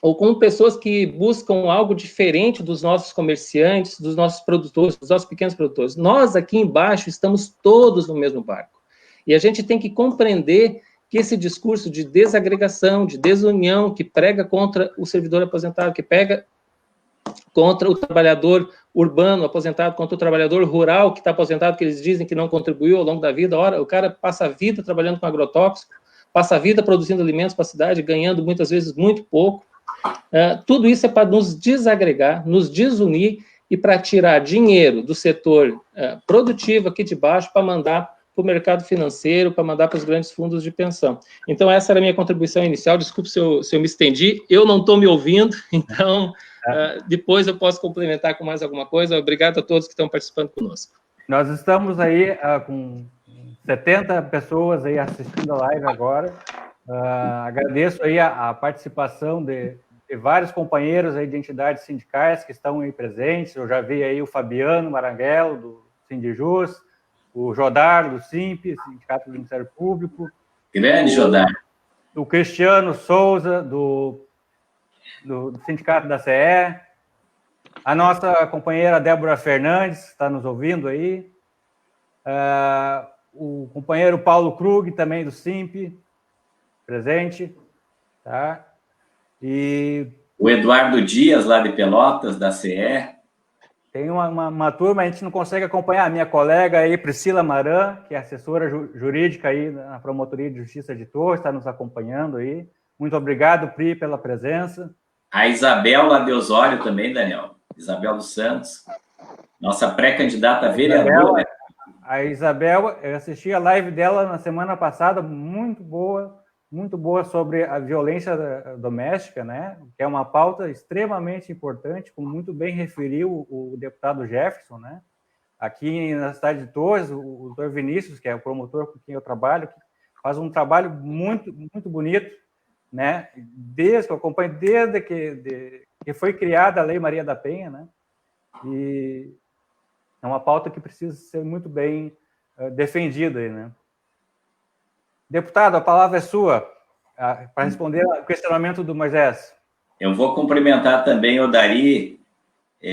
ou como pessoas que buscam algo diferente dos nossos comerciantes, dos nossos produtores, dos nossos pequenos produtores. Nós aqui embaixo estamos todos no mesmo barco. E a gente tem que compreender que esse discurso de desagregação, de desunião, que prega contra o servidor aposentado, que pega contra o trabalhador urbano aposentado, contra o trabalhador rural que está aposentado, que eles dizem que não contribuiu ao longo da vida. Ora, o cara passa a vida trabalhando com agrotóxico, passa a vida produzindo alimentos para a cidade, ganhando muitas vezes muito pouco. Tudo isso é para nos desagregar, nos desunir e para tirar dinheiro do setor produtivo aqui de baixo para mandar para o mercado financeiro, para mandar para os grandes fundos de pensão. Então, essa era a minha contribuição inicial. Desculpe se eu me estendi. Eu não estou me ouvindo, então depois eu posso complementar com mais alguma coisa. Obrigado a todos que estão participando conosco. Nós estamos aí com 70 pessoas aí assistindo a live agora. Agradeço aí a participação de vários companheiros aí de entidades sindicais que estão aí presentes. Eu já vi aí o Fabiano Maranguelo, Sindijus, o Jodar, do SIMP, Sindicato do Ministério Público. Grande Jodar. O Cristiano Souza, do Sindicato da CE. A nossa companheira Débora Fernandes, está nos ouvindo aí. O companheiro Paulo Krug, também do SIMP, presente. Tá? E o Eduardo Dias, lá de Pelotas, da CE. Tem uma turma, a gente não consegue acompanhar. A minha colega aí, Priscila Maran, que é assessora jurídica aí na Promotoria de Justiça de Torres, está nos acompanhando aí. Muito obrigado, Pri, pela presença. A Isabel lá de Osório também, Daniel. Isabel dos Santos. Nossa pré-candidata vereadora. A Isabel, eu assisti a live dela na semana passada, muito boa sobre a violência doméstica, né? Que é uma pauta extremamente importante, como muito bem referiu o deputado Jefferson, né? Aqui na cidade de Torres, o doutor Vinícius, que é o promotor com quem eu trabalho, faz um trabalho muito bonito, né? Desde que eu acompanho, desde que foi criada a Lei Maria da Penha, né? E é uma pauta que precisa ser muito bem defendida aí, né? Deputado, a palavra é sua para responder ao questionamento do Moisés. Eu vou cumprimentar também o Dari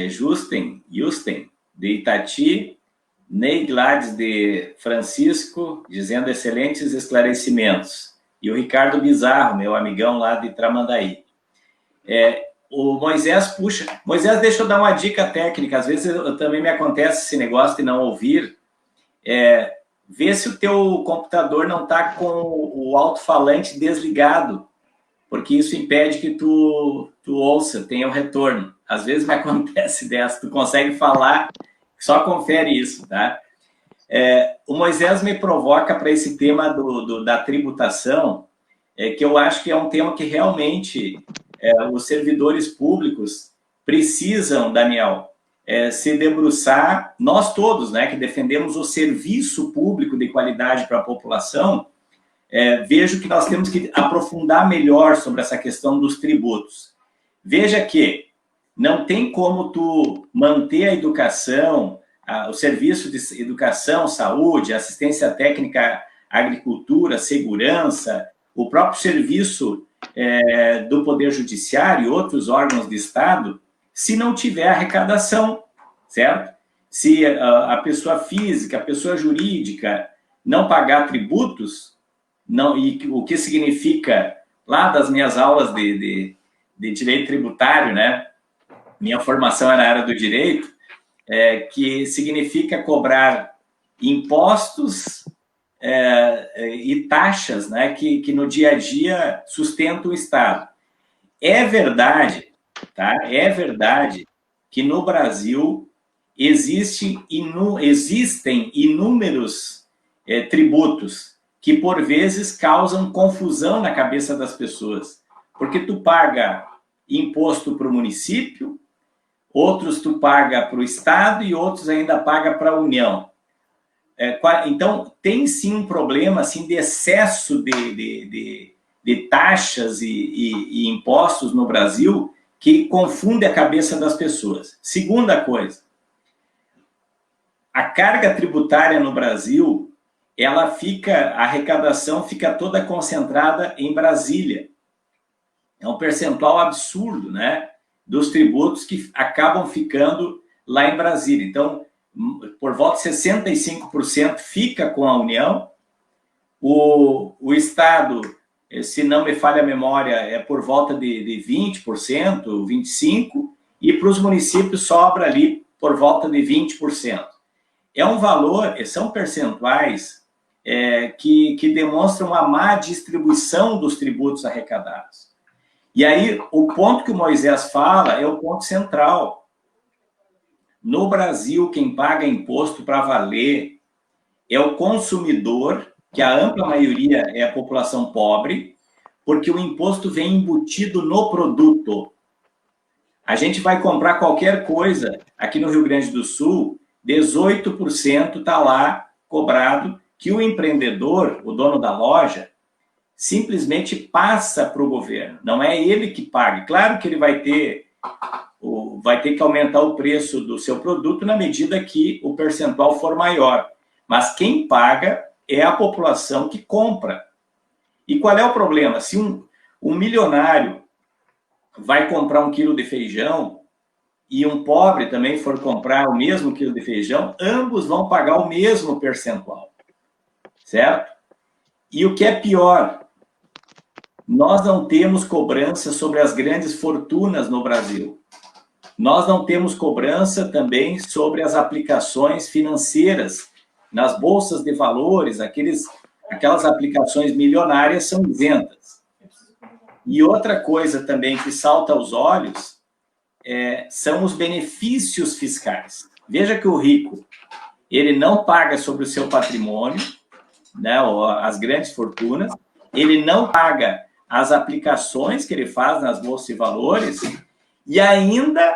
Justen, de Itati, Ney Gladys de Francisco, dizendo excelentes esclarecimentos, e o Ricardo Bizarro, meu amigão lá de Tramandaí. O Moisés Moisés, deixa eu dar uma dica técnica, às vezes também me acontece esse negócio de não ouvir, vê se o teu computador não está com o alto-falante desligado, porque isso impede que tu ouça, tenha o retorno. Às vezes me acontece dessa, tu consegue falar, só confere isso, tá? O Moisés me provoca para esse tema da tributação, que eu acho que é um tema que realmente os servidores públicos precisam, Daniel, se debruçar, nós todos, né, que defendemos o serviço público de qualidade para a população, vejo que nós temos que aprofundar melhor sobre essa questão dos tributos. Veja que não tem como tu manter a educação, o serviço de educação, saúde, assistência técnica, agricultura, segurança, o próprio serviço do Poder Judiciário e outros órgãos de Estado, se não tiver arrecadação, certo? Se a pessoa física, a pessoa jurídica não pagar tributos, e o que significa, lá das minhas aulas de direito tributário, né? Minha formação é na área do direito, que significa cobrar impostos e taxas, né? Que no dia a dia sustentam o Estado. É verdade, tá? É verdade que no Brasil existem inúmeros tributos que, por vezes, causam confusão na cabeça das pessoas. Porque tu paga imposto para o município, outros tu paga para o Estado e outros ainda paga para a União. Então, tem sim um problema assim, de excesso de taxas e impostos no Brasil que confunde a cabeça das pessoas. Segunda coisa, a carga tributária no Brasil, a arrecadação fica toda concentrada em Brasília. É um percentual absurdo, né, dos tributos que acabam ficando lá em Brasília. Então, por volta de 65% fica com a União, o Estado, se não me falha a memória, é por volta de 20%, 25%, e para os municípios sobra ali por volta de 20%. É um valor, são percentuais que demonstram a má distribuição dos tributos arrecadados. E aí, o ponto que o Moisés fala é o ponto central. No Brasil, quem paga imposto para valer é o consumidor, que a ampla maioria é a população pobre, porque o imposto vem embutido no produto. A gente vai comprar qualquer coisa aqui no Rio Grande do Sul, 18% está lá cobrado, que o empreendedor, o dono da loja, simplesmente passa para o governo. Não é ele que paga. Claro que ele vai ter vai ter que aumentar o preço do seu produto na medida que o percentual for maior. Mas quem paga é a população que compra. E qual é o problema? Se um milionário vai comprar 1 quilo de feijão e um pobre também for comprar o mesmo quilo de feijão, ambos vão pagar o mesmo percentual, certo? E o que é pior, nós não temos cobrança sobre as grandes fortunas no Brasil. Nós não temos cobrança também sobre as aplicações financeiras, nas bolsas de valores, aquelas aplicações milionárias são isentas. E outra coisa também que salta aos olhos são os benefícios fiscais. Veja que o rico, ele não paga sobre o seu patrimônio, né, as grandes fortunas, ele não paga as aplicações que ele faz nas bolsas de valores, e ainda,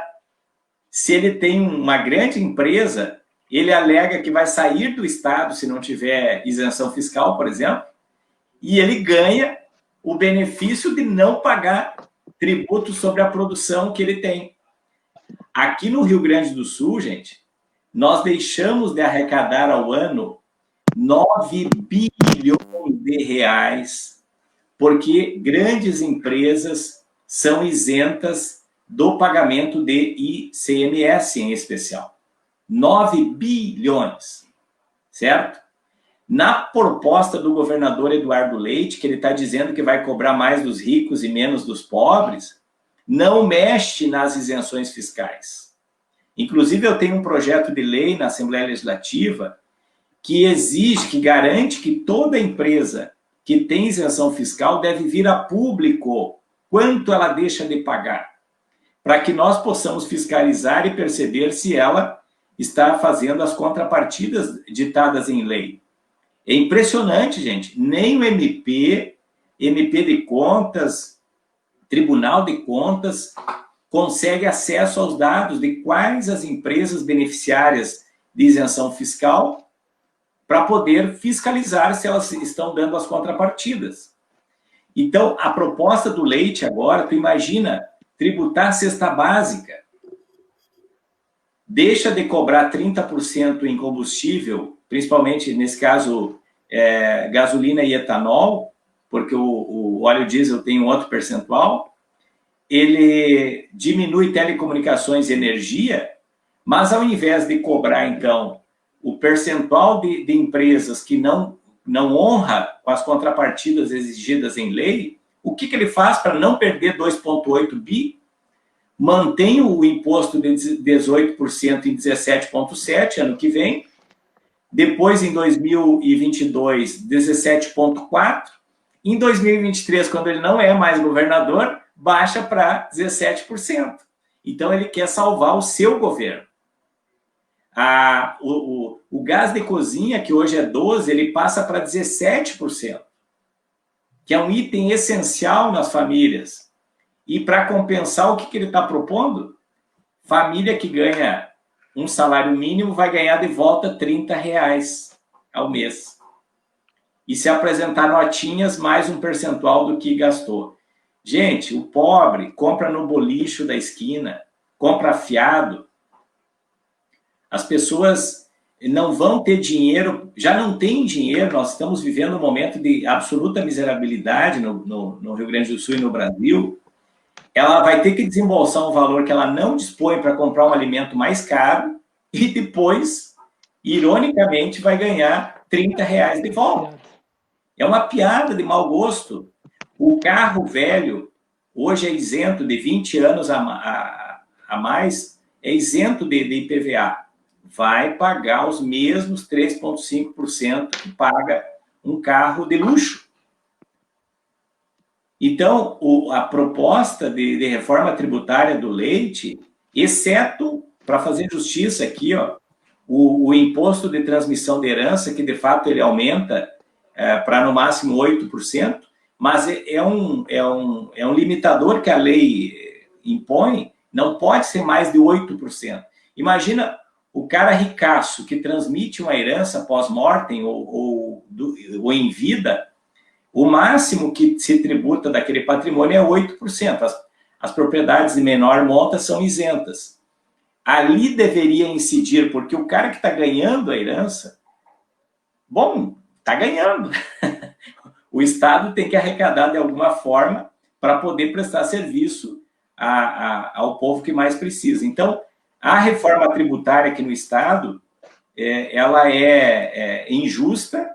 se ele tem uma grande empresa, ele alega que vai sair do Estado se não tiver isenção fiscal, por exemplo, e ele ganha o benefício de não pagar tributo sobre a produção que ele tem. Aqui no Rio Grande do Sul, gente, nós deixamos de arrecadar ao ano 9 bilhões de reais, porque grandes empresas são isentas do pagamento de ICMS em especial. 9 bilhões, certo? Na proposta do governador Eduardo Leite, que ele está dizendo que vai cobrar mais dos ricos e menos dos pobres, não mexe nas isenções fiscais. Inclusive, eu tenho um projeto de lei na Assembleia Legislativa que exige, que garante que toda empresa que tem isenção fiscal deve vir a público quanto ela deixa de pagar, para que nós possamos fiscalizar e perceber se ela está fazendo as contrapartidas ditadas em lei. É impressionante, gente. Nem o MP de Contas, Tribunal de Contas, consegue acesso aos dados de quais as empresas beneficiárias de isenção fiscal para poder fiscalizar se elas estão dando as contrapartidas. Então, a proposta do Leite agora, tu imagina, tributar a cesta básica, deixa de cobrar 30% em combustível, principalmente, nesse caso, gasolina e etanol, porque o óleo diesel tem um outro percentual, ele diminui telecomunicações e energia, mas ao invés de cobrar, então, o percentual de empresas que não honra com as contrapartidas exigidas em lei, o que ele faz para não perder 2,8 bi? Mantém o imposto de 18% em 17,7% ano que vem, depois em 2022, 17,4%, em 2023, quando ele não é mais governador, baixa para 17%. Então, ele quer salvar o seu governo. O gás de cozinha, que hoje é 12%, ele passa para 17%, que é um item essencial nas famílias. E para compensar, o que ele está propondo? Família que ganha um salário mínimo vai ganhar de volta R$30 ao mês. E se apresentar notinhas, mais um percentual do que gastou. Gente, o pobre compra no bolicho da esquina, compra fiado. As pessoas não vão ter dinheiro, já não tem dinheiro, nós estamos vivendo um momento de absoluta miserabilidade no Rio Grande do Sul e no Brasil. Ela vai ter que desembolsar um valor que ela não dispõe para comprar um alimento mais caro e depois, ironicamente, vai ganhar R$30 de volta. É uma piada de mau gosto. O carro velho, hoje é isento de 20 anos a mais, é isento de IPVA. Vai pagar os mesmos 3,5% que paga um carro de luxo. Então, a proposta de reforma tributária do Leite, exceto, para fazer justiça aqui, ó, o imposto de transmissão de herança, que de fato ele aumenta para no máximo 8%, mas é um limitador que a lei impõe, não pode ser mais de 8%. Imagina o cara ricaço que transmite uma herança pós-mortem ou em vida, o máximo que se tributa daquele patrimônio é 8%. as propriedades de menor monta são isentas. Ali deveria incidir, porque o cara que está ganhando a herança, bom, está ganhando. O Estado tem que arrecadar de alguma forma para poder prestar serviço ao povo que mais precisa. Então, a reforma tributária aqui no Estado, ela é injusta.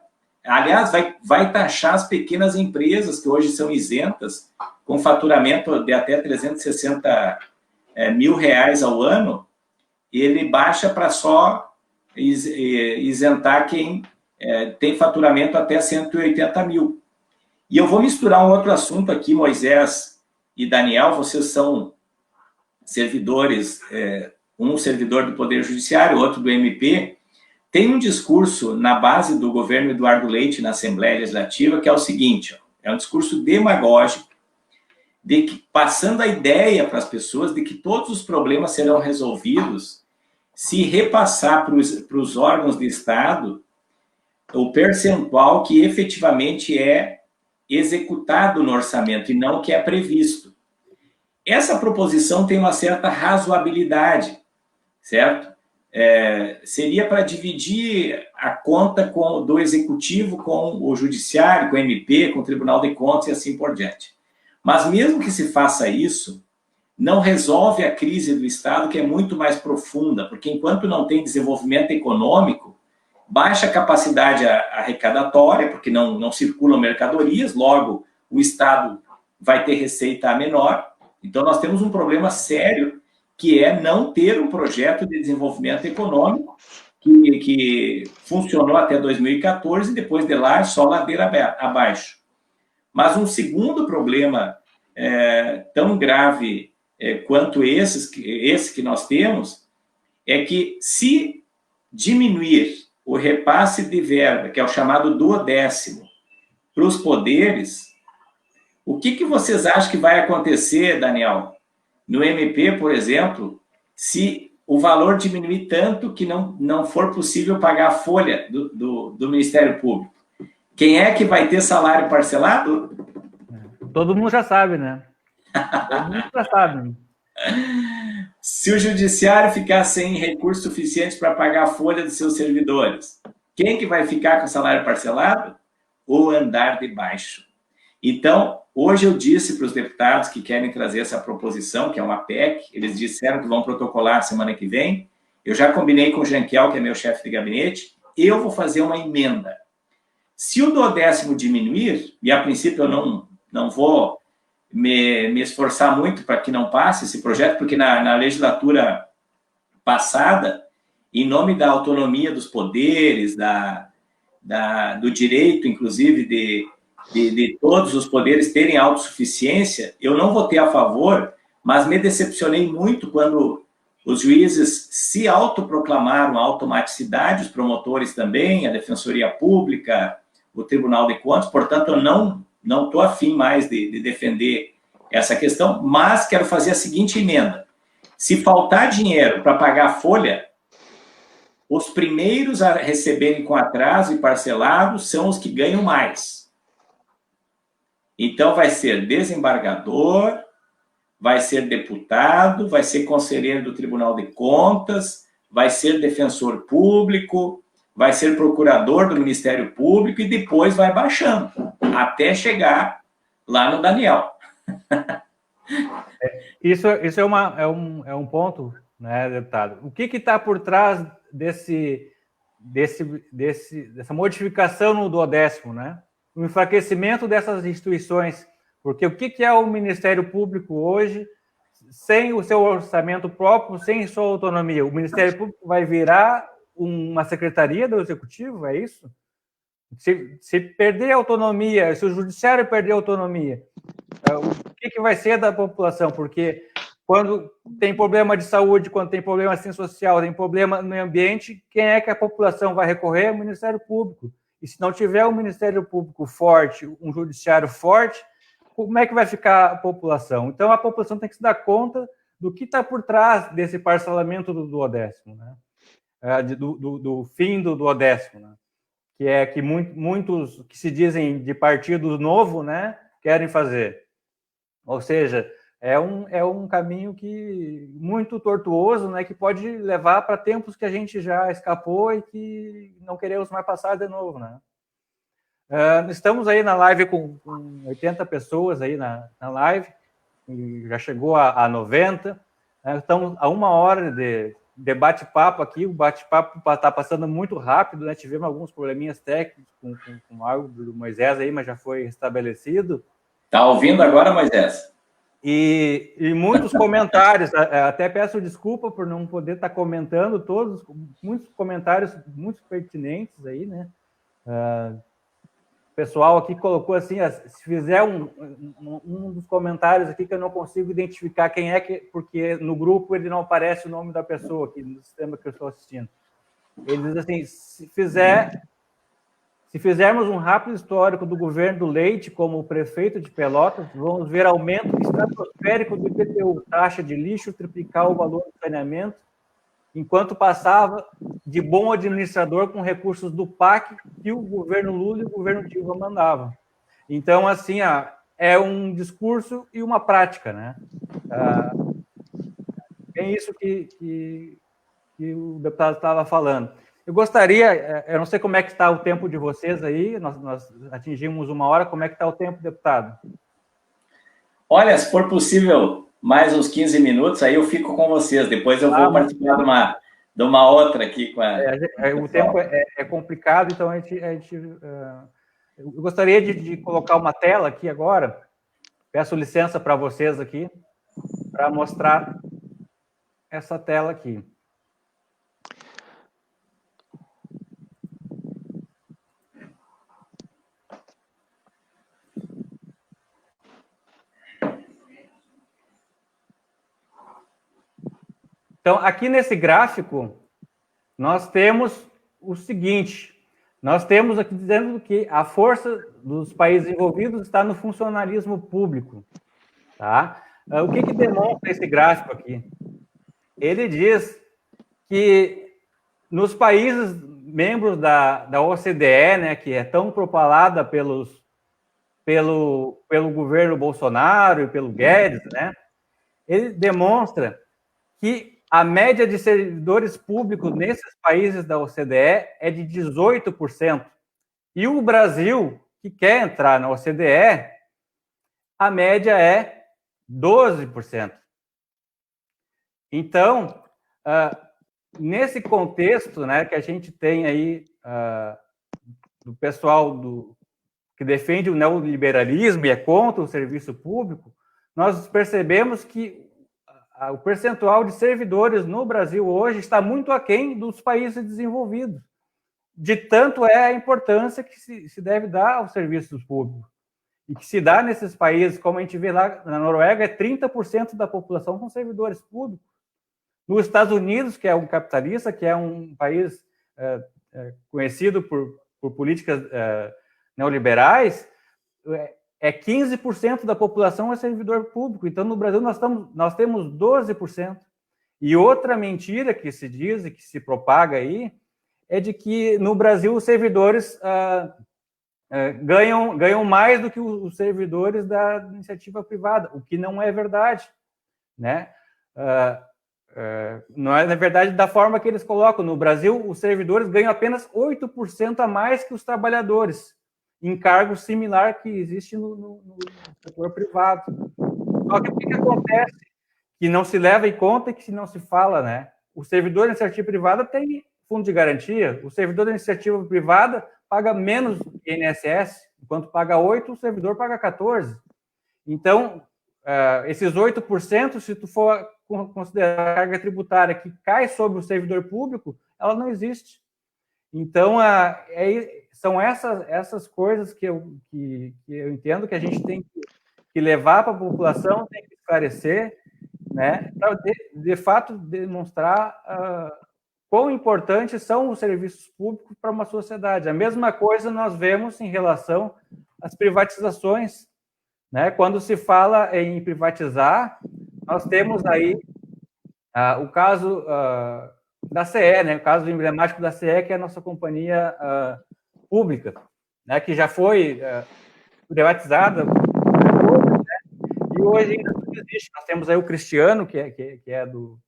Aliás, vai taxar as pequenas empresas que hoje são isentas, com faturamento de até 360 mil reais ao ano, ele baixa para só isentar quem tem faturamento até 180 mil. E eu vou misturar um outro assunto aqui, Moisés e Daniel, vocês são servidores, um servidor do Poder Judiciário, outro do MP. Tem um discurso na base do governo Eduardo Leite na Assembleia Legislativa que é o seguinte, é um discurso demagógico, de que, passando a ideia para as pessoas de que todos os problemas serão resolvidos se repassar para os órgãos de Estado o percentual que efetivamente é executado no orçamento e não o que é previsto. Essa proposição tem uma certa razoabilidade, certo? Seria para dividir a conta do Executivo com o Judiciário, com o MP, com o Tribunal de Contas e assim por diante. Mas mesmo que se faça isso, não resolve a crise do Estado, que é muito mais profunda, porque enquanto não tem desenvolvimento econômico, baixa a capacidade arrecadatória, porque não circulam mercadorias, logo o Estado vai ter receita menor. Então nós temos um problema sério, que é não ter um projeto de desenvolvimento econômico que funcionou até 2014 e depois de lá é só ladeira abaixo. Mas um segundo problema tão grave quanto esse que nós temos é que se diminuir o repasse de verba, que é o chamado duodécimo, para os poderes, o que vocês acham que vai acontecer, Daniel, no MP, por exemplo, se o valor diminuir tanto que não for possível pagar a folha do Ministério Público? Quem é que vai ter salário parcelado? Todo mundo já sabe, né? Todo mundo já sabe. Se o Judiciário ficar sem recursos suficientes para pagar a folha dos seus servidores, quem que vai ficar com o salário parcelado? O andar de baixo. Então, hoje eu disse para os deputados que querem trazer essa proposição, que é uma PEC, eles disseram que vão protocolar semana que vem. Eu já combinei com o Janquiel, que é meu chefe de gabinete, eu vou fazer uma emenda. Se o duodécimo diminuir, e a princípio eu não vou me esforçar muito para que não passe esse projeto, porque na legislatura passada, em nome da autonomia dos poderes, do direito, inclusive, de todos os poderes terem autossuficiência, eu não votei a favor, mas me decepcionei muito quando os juízes se autoproclamaram a automaticidade, os promotores também, a Defensoria Pública, o Tribunal de Contas, portanto, eu não estou afim mais de defender essa questão, mas quero fazer a seguinte emenda. Se faltar dinheiro para pagar a folha, os primeiros a receberem com atraso e parcelado são os que ganham mais. Então, vai ser desembargador, vai ser deputado, vai ser conselheiro do Tribunal de Contas, vai ser defensor público, vai ser procurador do Ministério Público e depois vai baixando, até chegar lá no Daniel. Isso é um ponto, né, deputado? O que está por trás dessa modificação no duodécimo, né? O enfraquecimento dessas instituições, porque o que é o Ministério Público hoje, sem o seu orçamento próprio, sem sua autonomia? O Ministério Público vai virar uma secretaria do Executivo, é isso? Se perder a autonomia, se o Judiciário perder a autonomia, o que vai ser da população? Porque quando tem problema de saúde, quando tem problema assim social, tem problema no meio ambiente, quem é que a população vai recorrer? O Ministério Público. E se não tiver um Ministério Público forte, um Judiciário forte, como é que vai ficar a população? Então, a população tem que se dar conta do que está por trás desse parcelamento do duodécimo, né? Do fim do duodécimo, né? Que é que muitos que se dizem de partido novo, né, querem fazer. Ou seja, é um caminho muito tortuoso, né, que pode levar para tempos que a gente já escapou e que não queremos mais passar de novo, né? Estamos aí na live com 80 pessoas aí na live, e já chegou a 90. Estamos a 1 hora de bate-papo aqui. O bate-papo está passando muito rápido, né? Tivemos alguns probleminhas técnicos com algo do Moisés aí, mas já foi restabelecido. Está ouvindo agora, Moisés? E muitos comentários, até peço desculpa por não poder estar comentando todos, muitos comentários muito pertinentes aí, né? O pessoal aqui colocou assim, se fizer um dos comentários aqui que eu não consigo identificar quem é, porque no grupo ele não aparece o nome da pessoa aqui no sistema que eu estou assistindo. Ele diz assim, se fizermos um rápido histórico do governo do Leite como prefeito de Pelotas, vamos ver aumento estratosférico do IPTU, taxa de lixo triplicar o valor do saneamento, enquanto passava de bom administrador com recursos do PAC que o governo Lula e o governo Dilma mandavam. Então, assim, é um discurso e uma prática, né? É isso que o deputado estava falando. Eu gostaria, eu não sei como é que está o tempo de vocês aí, nós atingimos 1 hora, como é que está o tempo, deputado? Olha, se for possível, mais uns 15 minutos, aí eu fico com vocês, depois eu vou participar de uma outra aqui. O tempo é complicado, então eu gostaria de colocar uma tela aqui agora, peço licença para vocês aqui, para mostrar essa tela aqui. Então, aqui nesse gráfico, nós temos o seguinte, nós temos aqui dizendo que a força dos países envolvidos está no funcionalismo público, tá? O que demonstra esse gráfico aqui? Ele diz que nos países membros da OCDE, né, que é tão propalada pelo governo Bolsonaro e pelo Guedes, né, ele demonstra que a média de servidores públicos nesses países da OCDE é de 18%. E o Brasil, que quer entrar na OCDE, a média é 12%. Então, nesse contexto, né, que a gente tem aí do pessoal que defende o neoliberalismo e é contra o serviço público, nós percebemos que o percentual de servidores no Brasil hoje está muito aquém dos países desenvolvidos. De tanto é a importância que se deve dar aos serviços públicos. E que se dá nesses países, como a gente vê lá na Noruega, é 30% da população com servidores públicos. Nos Estados Unidos, que é um capitalista, que é um país conhecido por políticas neoliberais, 15% da população é servidor público. Então, no Brasil, nós temos 12%. E outra mentira que se diz e que se propaga aí é de que no Brasil os servidores ganham mais do que os servidores da iniciativa privada, o que não é verdade, né? Não é, na verdade, da forma que eles colocam. No Brasil, os servidores ganham apenas 8% a mais que os trabalhadores, em cargo similar que existe no setor privado. Só que o que acontece? Que não se leva em conta e que não se fala, né? O servidor da iniciativa privada tem fundo de garantia, o servidor da iniciativa privada paga menos que INSS, enquanto paga 8%, o servidor paga 14%. Então, esses 8%, se tu for considerar a carga tributária que cai sobre o servidor público, ela não existe. Então, são essas coisas que eu entendo que a gente tem que levar para a população, tem que esclarecer, né, para, de fato, demonstrar quão importantes são os serviços públicos para uma sociedade. A mesma coisa nós vemos em relação às privatizações, né? Quando se fala em privatizar, nós temos aí o caso da CE, né? O caso emblemático da CE, que é a nossa companhia pública, né? Que já foi privatizada, né? E hoje existe. Nós temos aí o Cristiano, que é do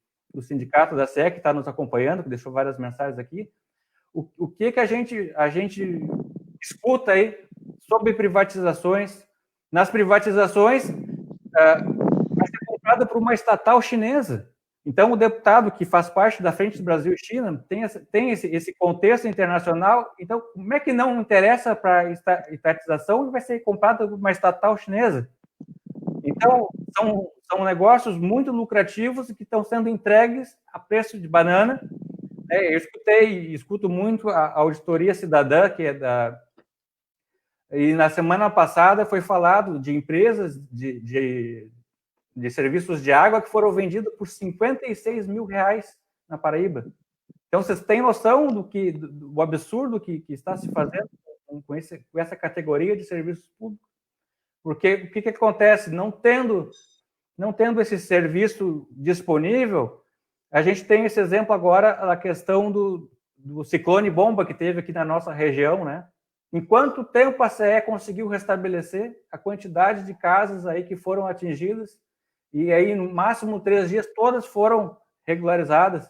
sindicato da SEC, que está nos acompanhando, que deixou várias mensagens aqui. O que a gente escuta aí sobre privatizações? Nas privatizações, vai ser comprada por uma estatal chinesa. Então, o deputado que faz parte da Frente do Brasil e China tem esse contexto internacional. Então, como é que não interessa para a estatização e vai ser comprada por uma estatal chinesa? Então, são negócios muito lucrativos que estão sendo entregues a preço de banana. Eu escuto muito a Auditoria Cidadã, que é da... E na semana passada foi falado de empresas de serviços de água que foram vendidos por R$56 mil na Paraíba. Então, vocês têm noção do absurdo que está se fazendo com essa categoria de serviços públicos? Porque o que acontece? Não tendo esse serviço disponível, a gente tem esse exemplo agora, a questão do ciclone bomba que teve aqui na nossa região, né? Em quanto tempo a CE conseguiu restabelecer a quantidade de casas aí que foram atingidas? E aí, no máximo 3 dias, todas foram regularizadas.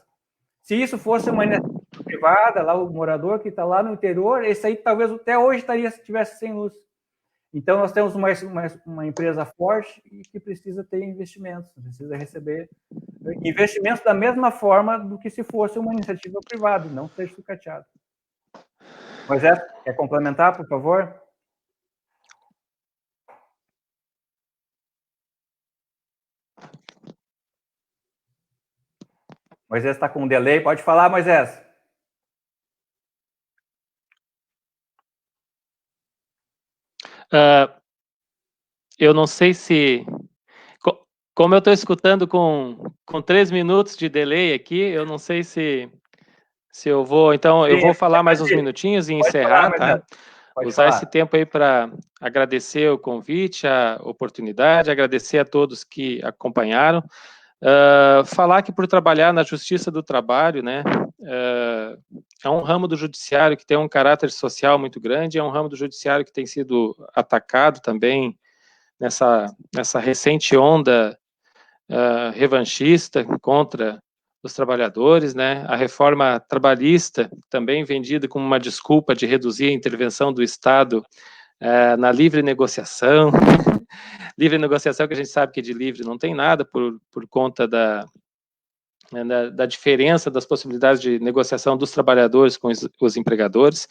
Se isso fosse uma iniciativa privada, lá o morador que está lá no interior, esse aí talvez até hoje estivesse sem luz. Então, nós temos uma empresa forte e que precisa ter investimentos, precisa receber investimentos da mesma forma do que se fosse uma iniciativa privada, não ser sucateado. Moisés, quer complementar, por favor? Moisés está com um delay. Pode falar, Moisés. Eu não sei se... Como eu estou escutando com 3 minutos de delay aqui, eu não sei se eu vou... Então, eu vou falar mais uns minutinhos e encerrar, tá? Usar esse tempo aí para agradecer o convite, a oportunidade, agradecer a todos que acompanharam. Falar que por trabalhar na Justiça do Trabalho, né, é um ramo do judiciário que tem um caráter social muito grande, é um ramo do judiciário que tem sido atacado também nessa recente onda revanchista contra os trabalhadores, né, a reforma trabalhista também vendida como uma desculpa de reduzir a intervenção do Estado na livre negociação, livre negociação que a gente sabe que de livre não tem nada por conta da diferença das possibilidades de negociação dos trabalhadores com os empregadores,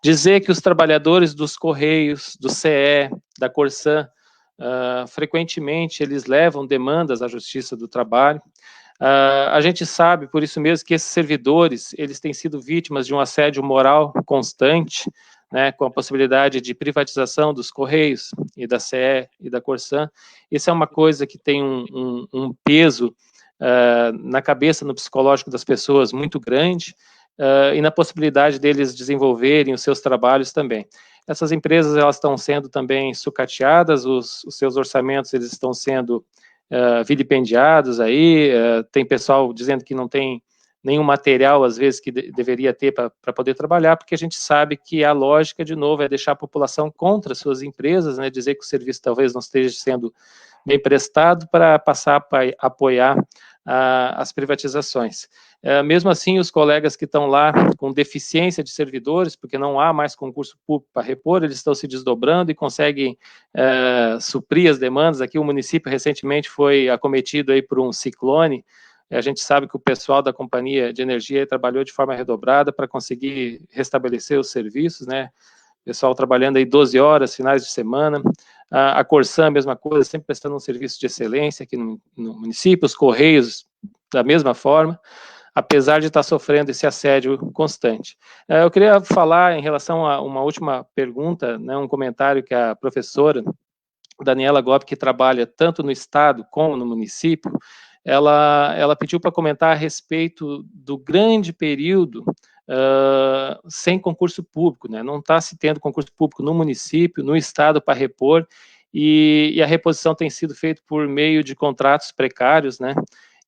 dizer que os trabalhadores dos Correios, do CE, da Corsan, frequentemente eles levam demandas à Justiça do Trabalho. A gente sabe, por isso mesmo, que esses servidores, eles têm sido vítimas de um assédio moral constante, né, com a possibilidade de privatização dos Correios e da CE e da Corsan. Isso é uma coisa que tem um peso na cabeça, no psicológico das pessoas muito grande, e na possibilidade deles desenvolverem os seus trabalhos também. Essas empresas, elas estão sendo também sucateadas, os seus orçamentos, eles estão sendo vilipendiados aí, tem pessoal dizendo que não tem nenhum material, às vezes, que deveria ter para poder trabalhar, porque a gente sabe que a lógica, de novo, é deixar a população contra suas empresas, né, dizer que o serviço talvez não esteja sendo bem prestado para passar a apoiar as privatizações. Mesmo assim, os colegas que estão lá com deficiência de servidores, porque não há mais concurso público para repor, eles estão se desdobrando e conseguem suprir as demandas. Aqui o município recentemente foi acometido aí por um ciclone. A gente sabe que o pessoal da Companhia de Energia trabalhou de forma redobrada para conseguir restabelecer os serviços, né? Pessoal trabalhando aí 12 horas, finais de semana. A Corsan, a mesma coisa, sempre prestando um serviço de excelência aqui no município, os Correios, da mesma forma, apesar de estar sofrendo esse assédio constante. Eu queria falar em relação a uma última pergunta, né, um comentário que a professora Daniela Gopp, que trabalha tanto no Estado como no município, ela pediu para comentar a respeito do grande período sem concurso público, né? Não está se tendo concurso público no município, no Estado para repor, e a reposição tem sido feita por meio de contratos precários, né?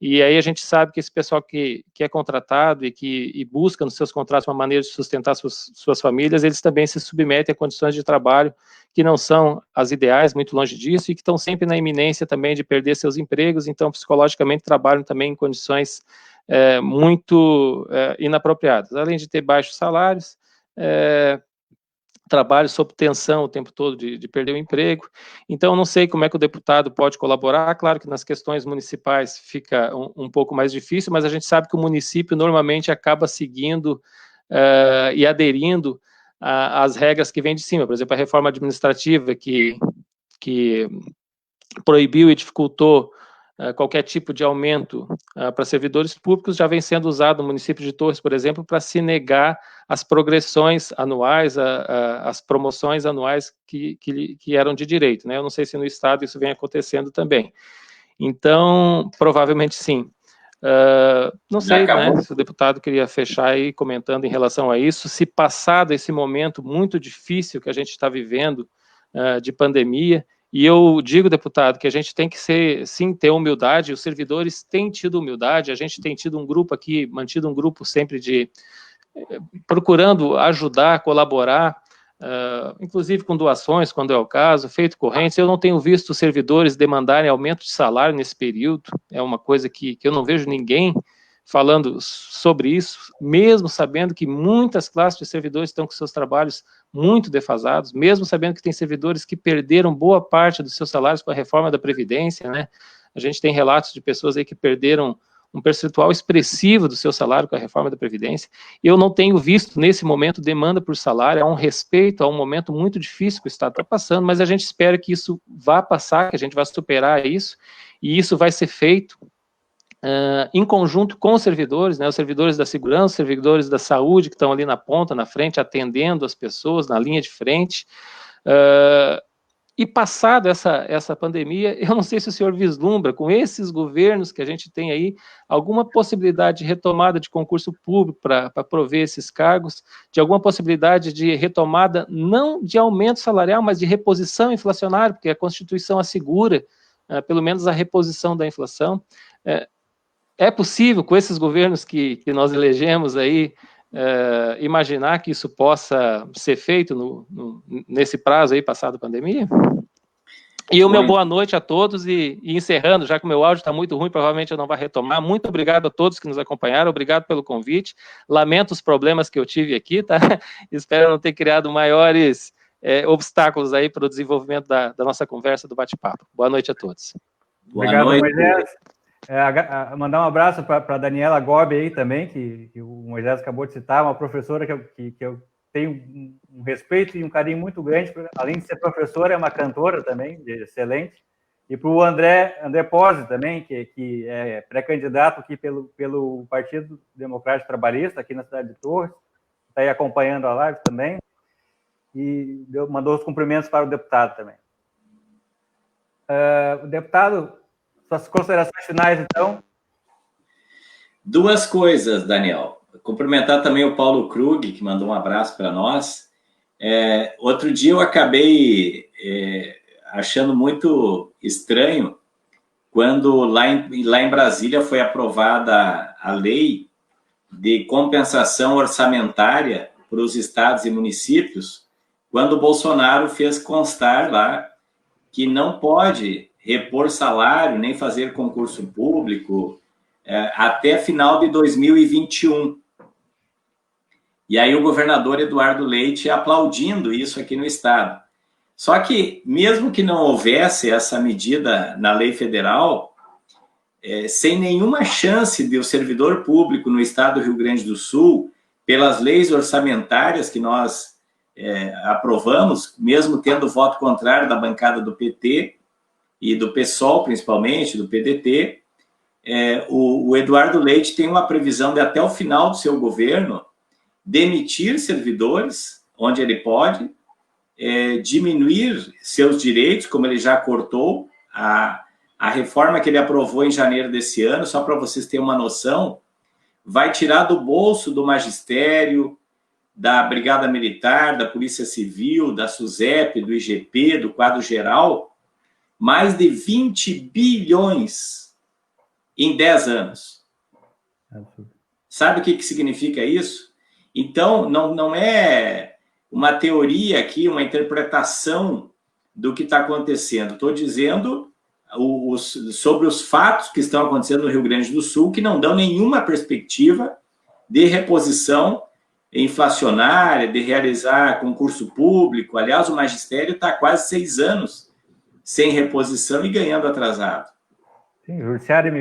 E aí a gente sabe que esse pessoal que é contratado e busca nos seus contratos uma maneira de sustentar suas famílias, eles também se submetem a condições de trabalho que não são as ideais, muito longe disso, e que estão sempre na iminência também de perder seus empregos, então psicologicamente trabalham também em condições muito inapropriadas. Além de ter baixos salários, trabalho sob tensão o tempo todo de perder o emprego. Então, não sei como é que o deputado pode colaborar. Claro que nas questões municipais fica um pouco mais difícil, mas a gente sabe que o município normalmente acaba seguindo e aderindo às regras que vêm de cima. Por exemplo, a reforma administrativa que proibiu e dificultou qualquer tipo de aumento para servidores públicos já vem sendo usado no município de Torres, por exemplo, para se negar as progressões anuais, as promoções anuais que eram de direito, né? Eu não sei se no estado isso vem acontecendo também. Então, provavelmente sim. Não sei, né, se o deputado queria fechar aí comentando em relação a isso, se passado esse momento muito difícil que a gente está vivendo de pandemia. E eu digo, deputado, que a gente tem que sim, ter humildade, os servidores têm tido humildade, a gente tem tido um grupo aqui, mantido um grupo sempre procurando ajudar, colaborar, inclusive com doações, quando é o caso, feito correntes. Eu não tenho visto os servidores demandarem aumento de salário nesse período, é uma coisa que eu não vejo ninguém falando sobre isso, mesmo sabendo que muitas classes de servidores estão com seus trabalhos muito defasados, mesmo sabendo que tem servidores que perderam boa parte dos seus salários com a reforma da Previdência, né? A gente tem relatos de pessoas aí que perderam um percentual expressivo do seu salário com a reforma da Previdência. Eu não tenho visto, nesse momento, demanda por salário, há um respeito, há um momento muito difícil que o Estado está passando, mas a gente espera que isso vá passar, que a gente vá superar isso, e isso vai ser feito em conjunto com os servidores, né, os servidores da segurança, os servidores da saúde que estão ali na ponta, na frente, atendendo as pessoas na linha de frente. E passado essa pandemia, eu não sei se o senhor vislumbra, com esses governos que a gente tem aí, alguma possibilidade de retomada de concurso público para prover esses cargos, de alguma possibilidade de retomada, não de aumento salarial, mas de reposição inflacionária, porque a Constituição assegura, pelo menos, a reposição da inflação. É possível, com esses governos que nós elegemos aí, imaginar que isso possa ser feito nesse prazo aí, passado a pandemia? E o meu boa noite a todos, e encerrando, já que o meu áudio está muito ruim, provavelmente eu não vou retomar. Muito obrigado a todos que nos acompanharam, obrigado pelo convite. Lamento os problemas que eu tive aqui, tá? Espero não ter criado maiores obstáculos aí para o desenvolvimento da nossa conversa, do bate-papo. Boa noite a todos. Obrigado, Moisés. Mandar um abraço para a Daniela Gobi aí também, que o Moisés acabou de citar, uma professora que eu tenho um respeito e um carinho muito grande, além de ser professora, é uma cantora também, excelente. E para o André Pozzi também, que é pré-candidato aqui pelo Partido Democrático Trabalhista, aqui na cidade de Torres, está aí acompanhando a live também, e mandou os cumprimentos para o deputado também. O deputado, suas considerações finais, então? Duas coisas, Daniel. Cumprimentar também o Paulo Krug, que mandou um abraço para nós. Outro dia eu acabei achando muito estranho quando lá em Brasília foi aprovada a lei de compensação orçamentária para os estados e municípios, quando o Bolsonaro fez constar lá que não pode repor salário, nem fazer concurso público, até final de 2021. E aí o governador Eduardo Leite aplaudindo isso aqui no estado. Só que, mesmo que não houvesse essa medida na lei federal, sem nenhuma chance de o servidor público no estado do Rio Grande do Sul, pelas leis orçamentárias que nós aprovamos, mesmo tendo voto contrário da bancada do PT e do PSOL, principalmente, do PDT, o Eduardo Leite tem uma previsão de, até o final do seu governo, demitir servidores, onde ele pode, diminuir seus direitos, como ele já cortou, a reforma que ele aprovou em janeiro desse ano, só para vocês terem uma noção, vai tirar do bolso do magistério, da Brigada Militar, da Polícia Civil, da SUSEP, do IGP, do quadro geral, mais de 20 bilhões em 10 anos. Sabe o que significa isso? Então, não é uma teoria aqui, uma interpretação do que está acontecendo. Estou dizendo sobre os fatos que estão acontecendo no Rio Grande do Sul, que não dão nenhuma perspectiva de reposição inflacionária, de realizar concurso público. Aliás, o magistério está há quase 6 anos sem reposição e ganhando atrasado. Sim, o judiciário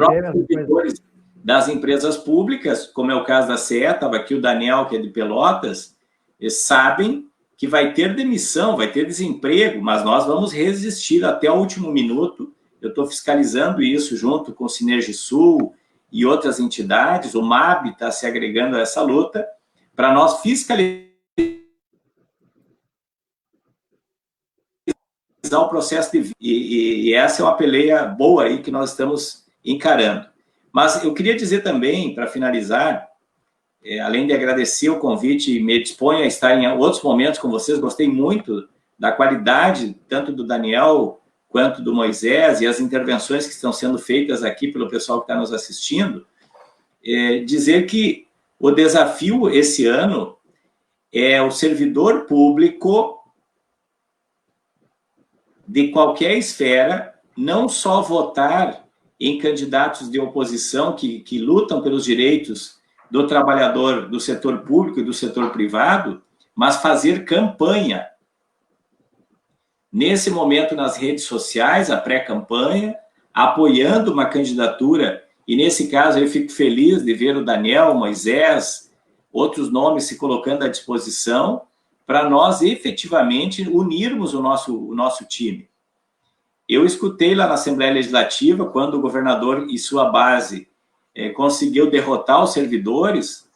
servidores das empresas públicas, como é o caso da CE, estava aqui o Daniel, que é de Pelotas, eles sabem que vai ter demissão, vai ter desemprego, mas nós vamos resistir até o último minuto. Eu estou fiscalizando isso junto com o Sinergisul e outras entidades, o MAB está se agregando a essa luta, para nós fiscalizar o processo de vida. E essa é uma peleia boa aí que nós estamos encarando. Mas eu queria dizer também, para finalizar, além de agradecer o convite, me disponho a estar em outros momentos com vocês, gostei muito da qualidade, tanto do Daniel quanto do Moisés, e as intervenções que estão sendo feitas aqui pelo pessoal que está nos assistindo, dizer que o desafio esse ano é o servidor público de qualquer esfera não só votar em candidatos de oposição que lutam pelos direitos do trabalhador do setor público e do setor privado, mas fazer campanha. Nesse momento, nas redes sociais, a pré-campanha, apoiando uma candidatura, e nesse caso eu fico feliz de ver o Daniel, o Moisés, outros nomes se colocando à disposição, para nós efetivamente unirmos o nosso time. Eu escutei lá na Assembleia Legislativa, quando o governador e sua base conseguiu derrotar os servidores,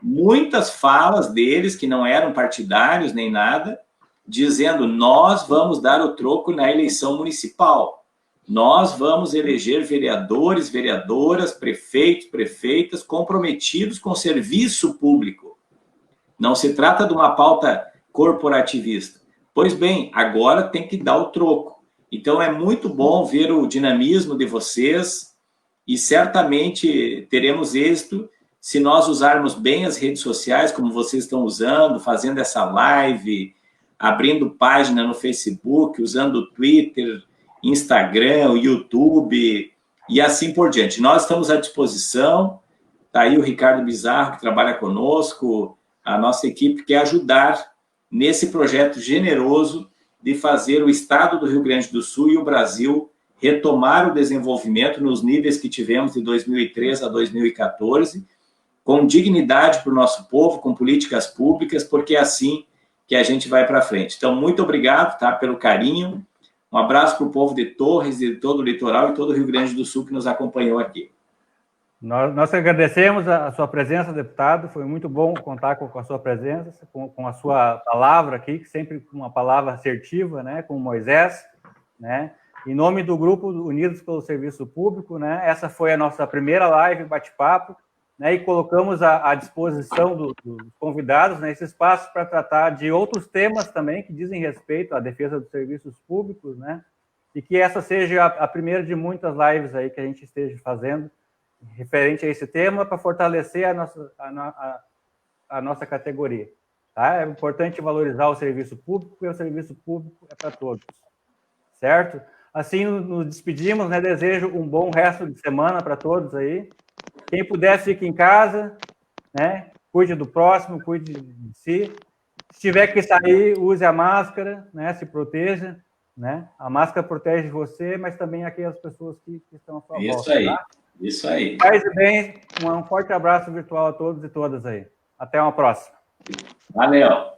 muitas falas deles, que não eram partidários nem nada, dizendo: nós vamos dar o troco na eleição municipal, nós vamos eleger vereadores, vereadoras, prefeitos, prefeitas, comprometidos com o serviço público. Não se trata de uma pauta corporativista. Pois bem, agora tem que dar o troco. Então, é muito bom ver o dinamismo de vocês e certamente teremos êxito se nós usarmos bem as redes sociais, como vocês estão usando, fazendo essa live, abrindo página no Facebook, usando o Twitter, Instagram, o YouTube e assim por diante. Nós estamos à disposição. Está aí o Ricardo Bizarro, que trabalha conosco, a nossa equipe quer ajudar nesse projeto generoso de fazer o Estado do Rio Grande do Sul e o Brasil retomar o desenvolvimento nos níveis que tivemos de 2003 a 2014, com dignidade para o nosso povo, com políticas públicas, porque é assim que a gente vai para frente. Então, muito obrigado, tá, pelo carinho. Um abraço para o povo de Torres, de todo o litoral e todo o Rio Grande do Sul que nos acompanhou aqui. Nós agradecemos a sua presença, deputado. Foi muito bom contar com a sua presença, com a sua palavra aqui, sempre uma palavra assertiva, né, com o Moisés, né? Em nome do Grupo Unidos pelo Serviço Público, né? Essa foi a nossa primeira live, bate-papo, né? E colocamos à disposição dos convidados, né, esse espaço para tratar de outros temas também que dizem respeito à defesa dos serviços públicos, né? E que essa seja a primeira de muitas lives aí que a gente esteja fazendo referente a esse tema, para fortalecer a nossa categoria. Tá? É importante valorizar o serviço público, e o serviço público é para todos. Certo? Assim, nos despedimos, né? Desejo um bom resto de semana para todos aí. Quem puder, fique em casa, né? Cuide do próximo, cuide de si. Se tiver que sair, use a máscara, né? Se proteja, né? A máscara protege você, mas também aquelas pessoas que estão à sua volta. Isso aí. Tá? Isso aí. Faz bem, um forte abraço virtual a todos e todas aí. Até uma próxima. Valeu.